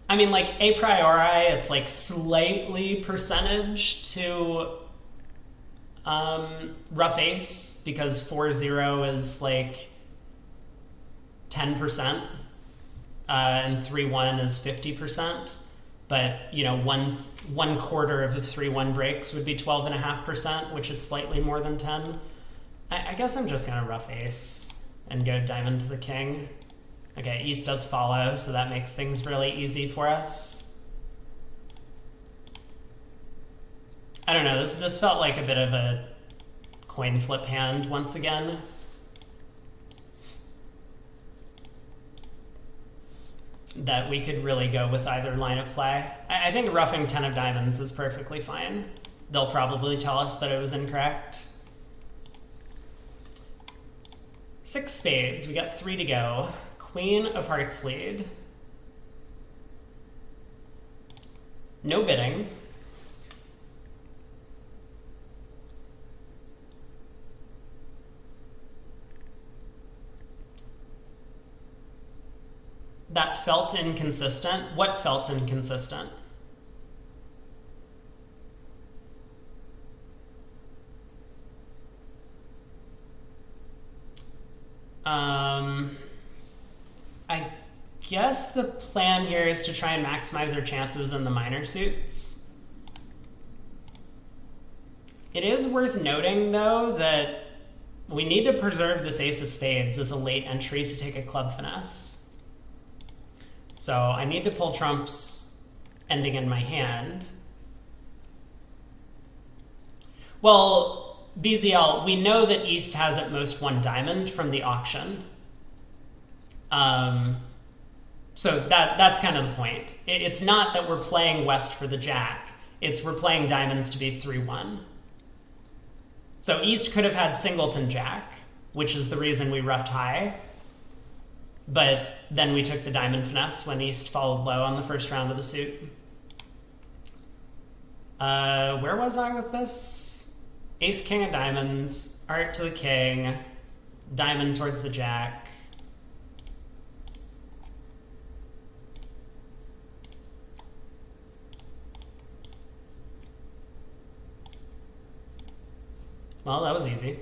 I mean, like, a priori, it's like slightly percentage to rough ace, because 4-0 is like 10%, and 3-1 is 50%. But, you know, 1/4 of the 3-1 breaks would be 12.5%, which is slightly more than 10. I guess I'm just gonna rough ace and go diamond to the king. Okay, East does follow, so that makes things really easy for us. I don't know, this felt like a bit of a coin flip hand once again. That we could really go with either line of play. I think roughing 10 of diamonds is perfectly fine. They'll probably tell us that it was incorrect. 6 spades, we got 3 to go. Queen of hearts lead. No bidding. That felt inconsistent. What felt inconsistent? I guess the plan here is to try and maximize our chances in the minor suits. It is worth noting, though, that we need to preserve this ace of spades as a late entry to take a club finesse. So I need to pull trumps ending in my hand. Well, BZL, we know that East has at most 1 diamond from the auction. So that's kind of the point. It's not that we're playing West for the jack. It's we're playing diamonds to be 3-1. So East could have had singleton jack, which is the reason we roughed high. But then we took the diamond finesse when East followed low on the first round of the suit. Where was I with this? Ace, king of diamonds, heart to the king, diamond towards the jack. Well, that was easy.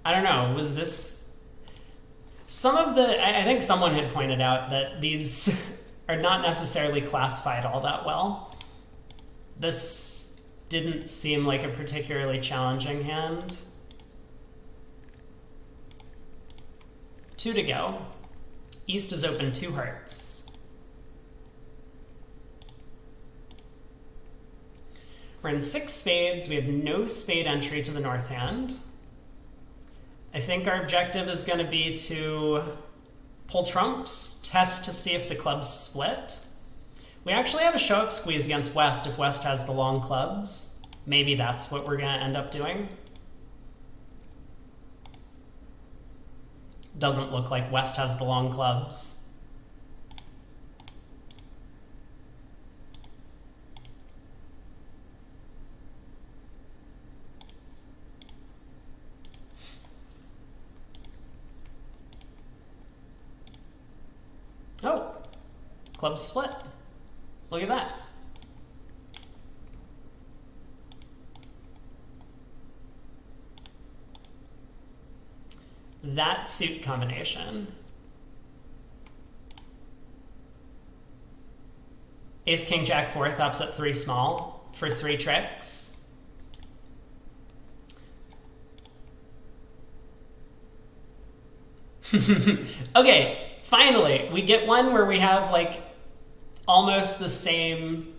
I don't know, was this... Some of the... I think someone had pointed out that these are not necessarily classified all that well. This didn't seem like a particularly challenging hand. 2 to go. East is open 2 hearts. We're in 6 spades. We have no spade entry to the north hand. I think our objective is going to be to pull trumps, test to see if the clubs split. We actually have a show-up squeeze against West if West has the long clubs. Maybe that's what we're going to end up doing. Doesn't look like West has the long clubs. Oh, clubs split. Look at that. That suit combination. Ace, King, Jack, 4th, upset 3 small for 3 tricks. Okay, finally, we get one where we have like almost the same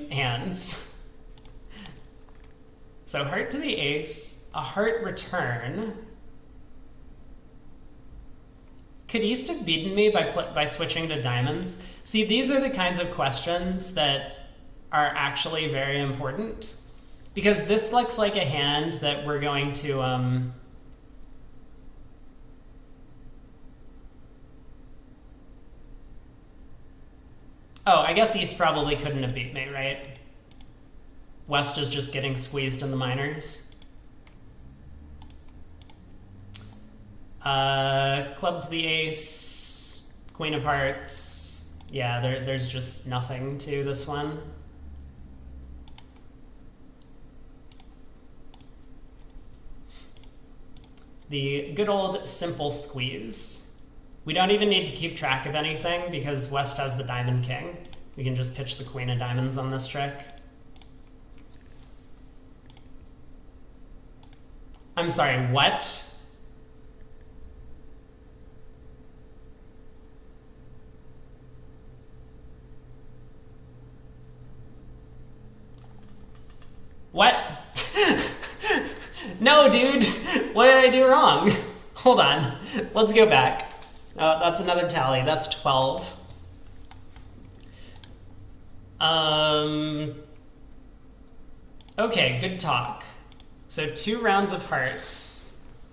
hands. So heart to the ace, a heart return. Could East have beaten me by switching to diamonds? See, these are the kinds of questions that are actually very important, because this looks like a hand that we're going to oh, I guess East probably couldn't have beat me, right? West is just getting squeezed in the minors. Club to the ace, Queen of Hearts. Yeah, there's just nothing to this one. The good old simple squeeze. We don't even need to keep track of anything because West has the Diamond King. We can just pitch the Queen of Diamonds on this trick. I'm sorry, what? What? No, dude. What did I do wrong? Hold on. Let's go back. Oh, that's another tally. That's 12. Okay, good talk. So 2 rounds of hearts.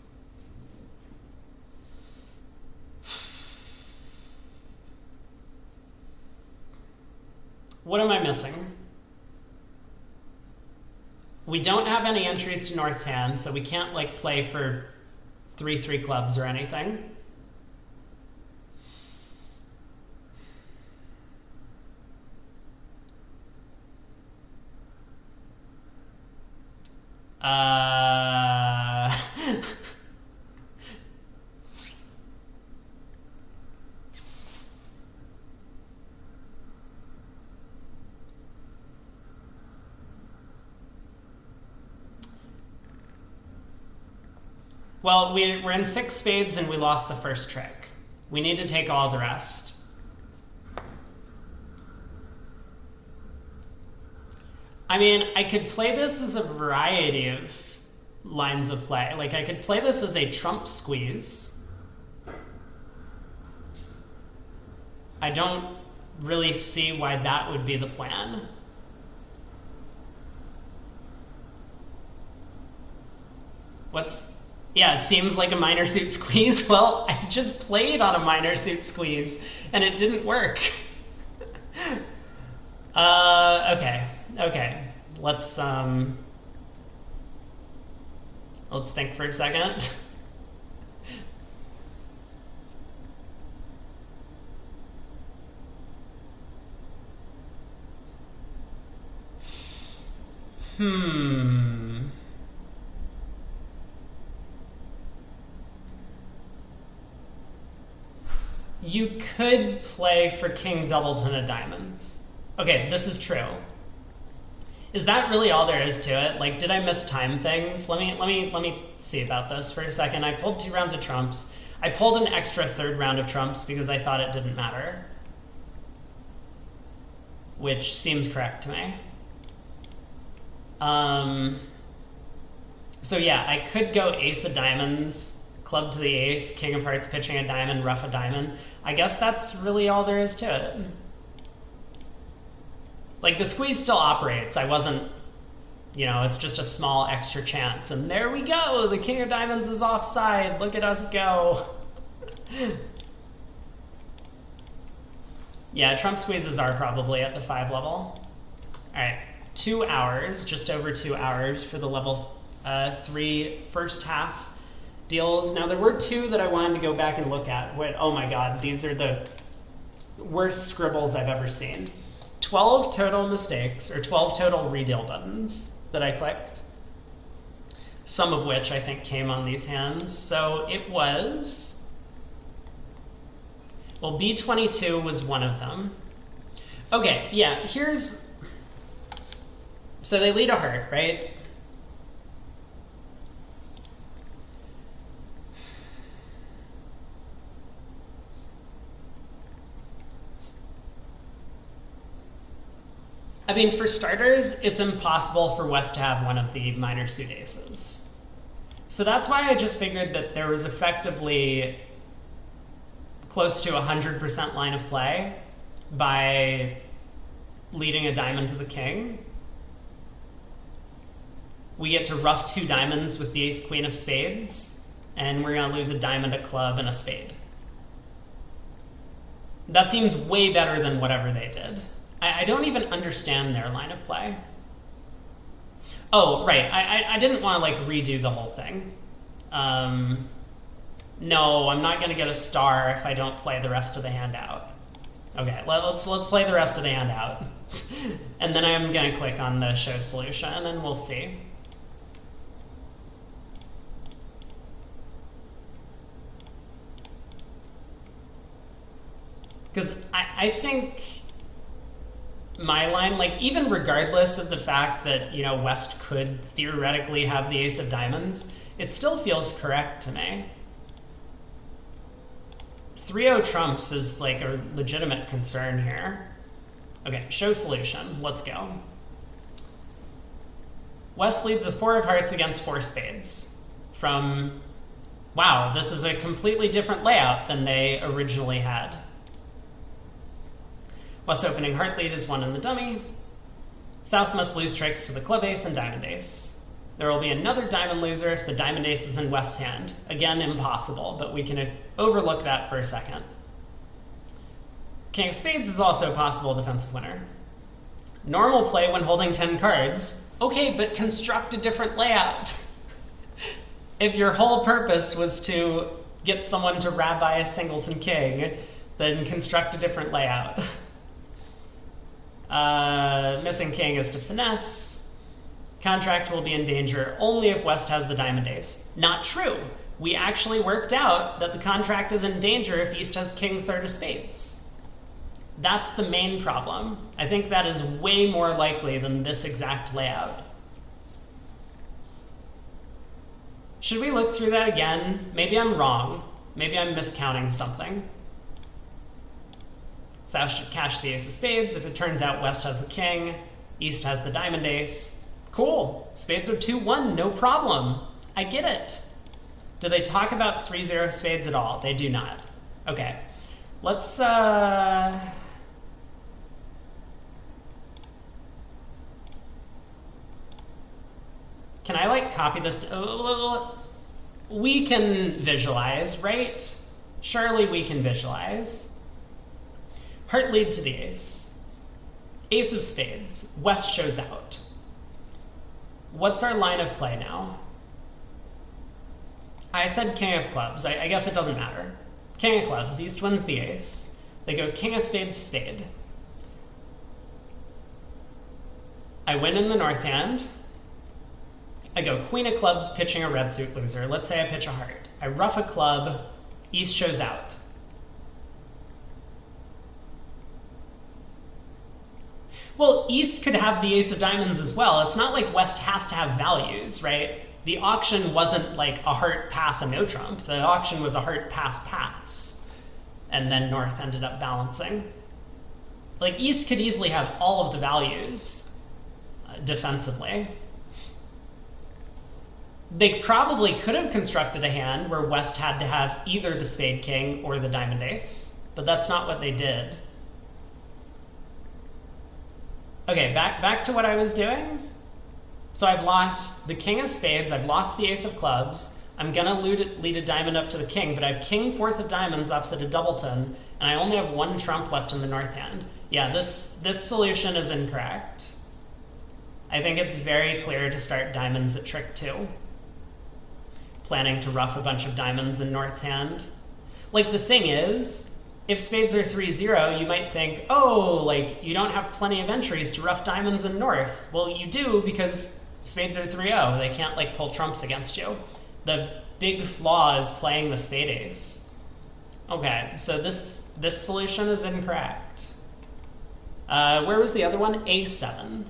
What am I missing? We don't have any entries to North's hand, so we can't like play for 3-3 clubs or anything. Well, we're in 6 spades and we lost the first trick. We need to take all the rest. I mean, I could play this as a variety of lines of play. Like, I could play this as a trump squeeze. I don't really see why that would be the plan. Yeah, it seems like a minor suit squeeze. Well, I just played on a minor suit squeeze, and it didn't work. Okay. Let's think for a second. You could play for king doubleton of diamonds. Okay, this is true. Is that really all there is to it? Like, did I mistime things? Let me see about this for a second. I pulled 2 rounds of trumps. I pulled an extra 3rd round of trumps because I thought it didn't matter, which seems correct to me. So yeah, I could go ace of diamonds, club to the ace, king of hearts pitching a diamond, ruff a diamond. I guess that's really all there is to it. Like, the squeeze still operates. I wasn't, you know, it's just a small extra chance. And there we go! The king of diamonds is offside. Look at us go. Yeah, trump squeezes are probably at the 5 level. Alright, 2 hours, just over 2 hours for the level 3 first half deals. Now, there were 2 that I wanted to go back and look at. Oh my god, these are the worst scribbles I've ever seen. 12 total mistakes, or 12 total redeal buttons that I clicked. Some of which I think came on these hands. So it was... Well, B22 was one of them. Okay, yeah, here's... So they lead a heart, right? I mean, for starters, it's impossible for West to have one of the minor suit aces. So that's why I just figured that there was effectively close to 100% line of play by leading a diamond to the king. We get to ruff 2 diamonds with the ace queen of spades, and we're going to lose a diamond, a club, and a spade. That seems way better than whatever they did. I don't even understand their line of play. Oh, right. I didn't want to, like, redo the whole thing. No, I'm not going to get a star if I don't play the rest of the hand out. Okay, let's play the rest of the hand out. And then I'm going to click on the show solution, and we'll see. Because I think... my line, like, even regardless of the fact that, you know, West could theoretically have the ace of diamonds, it still feels correct to me. 3-0 trumps is, like, a legitimate concern here. Okay, show solution. Let's go. West leads the 4 of hearts against 4 spades. From, wow, this is a completely different layout than they originally had. West opening heart lead is 1 in the dummy. South must lose tricks to the club ace and diamond ace. There will be another diamond loser if the diamond ace is in West's hand. Again, impossible, but we can overlook that for a second. King of spades is also a possible defensive winner. Normal play when holding 10 cards. Okay, but construct a different layout. If your whole purpose was to get someone to rabbi a singleton king, then construct a different layout. Missing king is to finesse. Contract will be in danger only if West has the diamond ace. Not true. We actually worked out that the contract is in danger if East has king 3rd of spades. That's the main problem. I think that is way more likely than this exact layout. Should we look through that again? Maybe I'm wrong. Maybe I'm miscounting something. South should cash the ace of spades if it turns out West has the king, East has the diamond ace. Cool. Spades are 2-1, no problem. I get it. Do they talk about 3-0 spades at all? They do not. Okay. Let's, Can I, like, copy this? We can visualize, right? Surely we can visualize. Heart lead to the ace. Ace of spades. West shows out. What's our line of play now? I said king of clubs. I guess it doesn't matter. King of clubs. East wins the ace. They go king of spades, spade. I win in the north hand. I go queen of clubs, pitching a red suit loser. Let's say I pitch a heart. I ruff a club, East shows out. Well, East could have the ace of diamonds as well. It's not like West has to have values, right? The auction wasn't like a heart pass a no trump. The auction was a heart pass pass. And then North ended up balancing. Like East could easily have all of the values defensively. They probably could have constructed a hand where West had to have either the spade king or the diamond ace, but that's not what they did. Okay, back to what I was doing. So I've lost the king of spades, I've lost the ace of clubs, I'm gonna lead a diamond up to the king, but I have king fourth of diamonds opposite a doubleton, and I only have one trump left in the north hand. Yeah, this solution is incorrect. I think it's very clear to start diamonds at trick 2. Planning to ruff a bunch of diamonds in North's hand. Like, the thing is, if spades are 3-0, you might think, oh, like, you don't have plenty of entries to ruff diamonds in North. Well, you do, because spades are 3-0. They can't, like, pull trumps against you. The big flaw is playing the spade ace. Okay, so this solution is incorrect. Where was the other one? A7.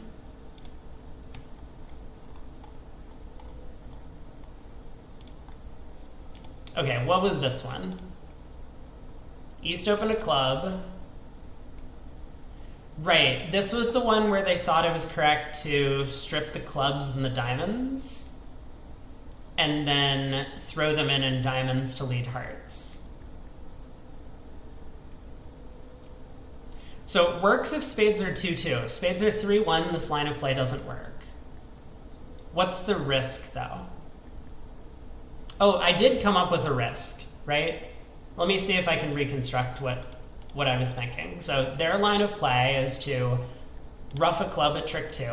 Okay, what was this one? East opened a club. Right, this was the one where they thought it was correct to strip the clubs and the diamonds and then throw them in diamonds to lead hearts. So it works if spades are 2-2. If spades are 3-1, this line of play doesn't work. What's the risk, though? Oh, I did come up with a risk, right? Let me see if I can reconstruct what I was thinking. So their line of play is to ruff a club at trick 2,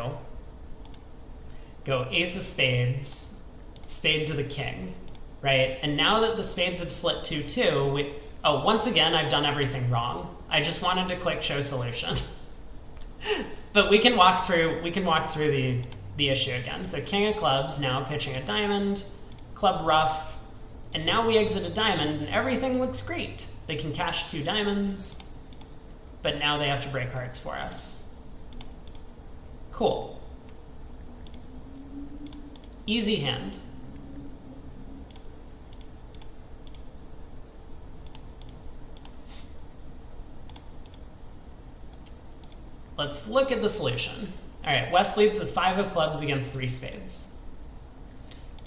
go ace of spades, spade to the king, right? And now that the spades have split 2-2, once again, I've done everything wrong. I just wanted to click show solution. But we can walk through the issue again. So king of clubs, now pitching a diamond, club ruff, and now we exit a diamond and everything looks great. They can cash 2 diamonds, but now they have to break hearts for us. Cool. Easy hand. Let's look at the solution. All right, West leads with 5 of clubs against 3 spades.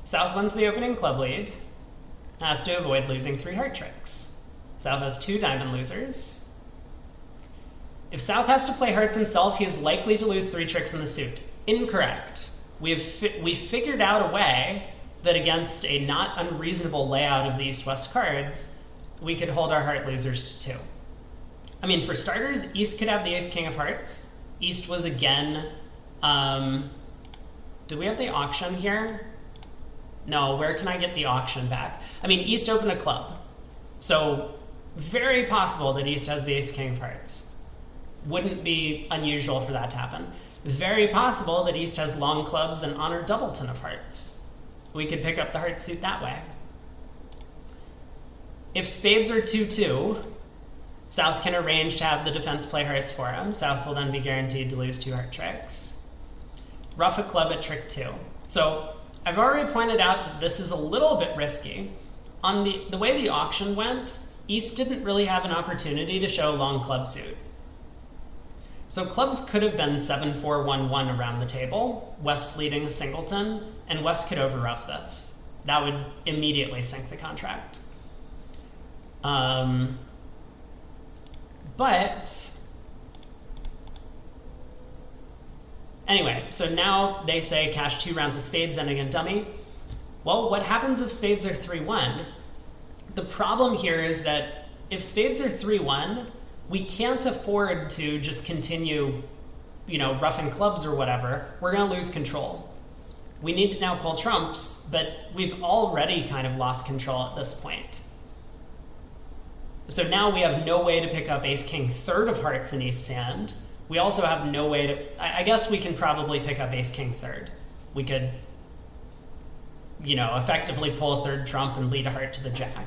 South wins the opening club lead, has to avoid losing 3 heart tricks. South has 2 diamond losers. If South has to play hearts himself, he is likely to lose 3 tricks in the suit. Incorrect. We figured out a way that against a not unreasonable layout of the East-West cards, we could hold our heart losers to 2. I mean, for starters, East could have the ace-king of hearts. East was again, do we have the auction here? No, where can I get the auction back? I mean, East opened a club. So very possible that East has the ace-king of hearts. Wouldn't be unusual for that to happen. Very possible that East has long clubs and honored doubleton of hearts. We could pick up the heart suit that way. If spades are 2-2, South can arrange to have the defense play hearts for him. South will then be guaranteed to lose 2 heart tricks. Ruff a club at trick 2. So I've already pointed out that this is a little bit risky. On the way the auction went, East didn't really have an opportunity to show a long club suit. So clubs could have been 7-4-1-1 around the table, West leading a singleton, and West could overruff this. That would immediately sink the contract. But anyway, so now they say cash 2 rounds of spades ending in dummy. Well, what happens if spades are 3-1? The problem here is that if spades are 3-1, we can't afford to just continue, roughing clubs or whatever. We're going to lose control. We need to now pull trumps, but we've already kind of lost control at this point. So now we have no way to pick up ace-king third of hearts in East's hand. We also have no way to... I guess we can probably pick up ace-king third. We could you know, effectively pull a third trump and lead a heart to the jack.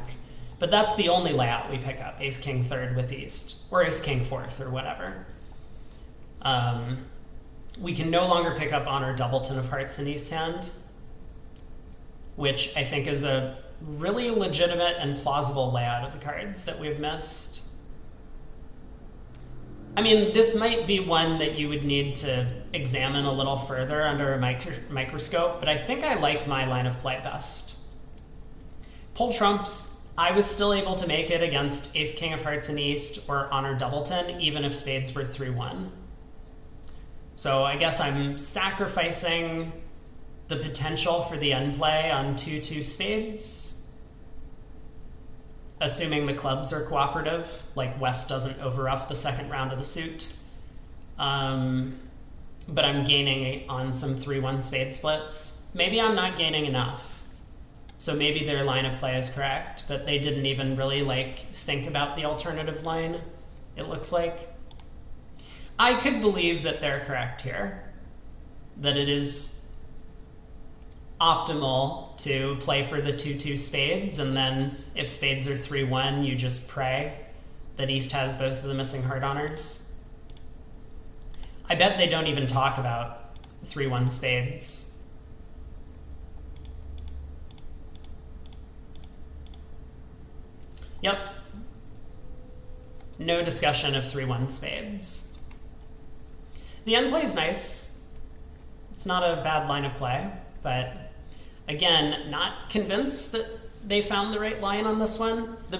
But that's the only layout we pick up, ace king third with east, or ace king fourth, or whatever. We can no longer pick up honor doubleton of hearts in east hand, which I think is a really legitimate and plausible layout of the cards that we've missed. I mean, this might be one that you would need to examine a little further under a microscope, but I think I like my line of play best. Pull trumps, I was still able to make it against ace king of hearts in east or honor doubleton, even if spades were 3-1. So I guess I'm sacrificing the potential for the end play on 2-2 spades, assuming the clubs are cooperative, like West doesn't overruff the second round of the suit. But I'm gaining on some 3-1 spade splits. Maybe I'm not gaining enough. So maybe their line of play is correct, but they didn't even really like think about the alternative line, it looks like. I could believe that they're correct here, that it is optimal to play for the 2-2 spades, and then if spades are 3-1, you just pray that east has both of the missing heart honors. I bet they don't even talk about 3-1 spades. Yep. No discussion of 3-1 spades. The end play is nice. It's not a bad line of play, but again, not convinced that they found the right line on this one.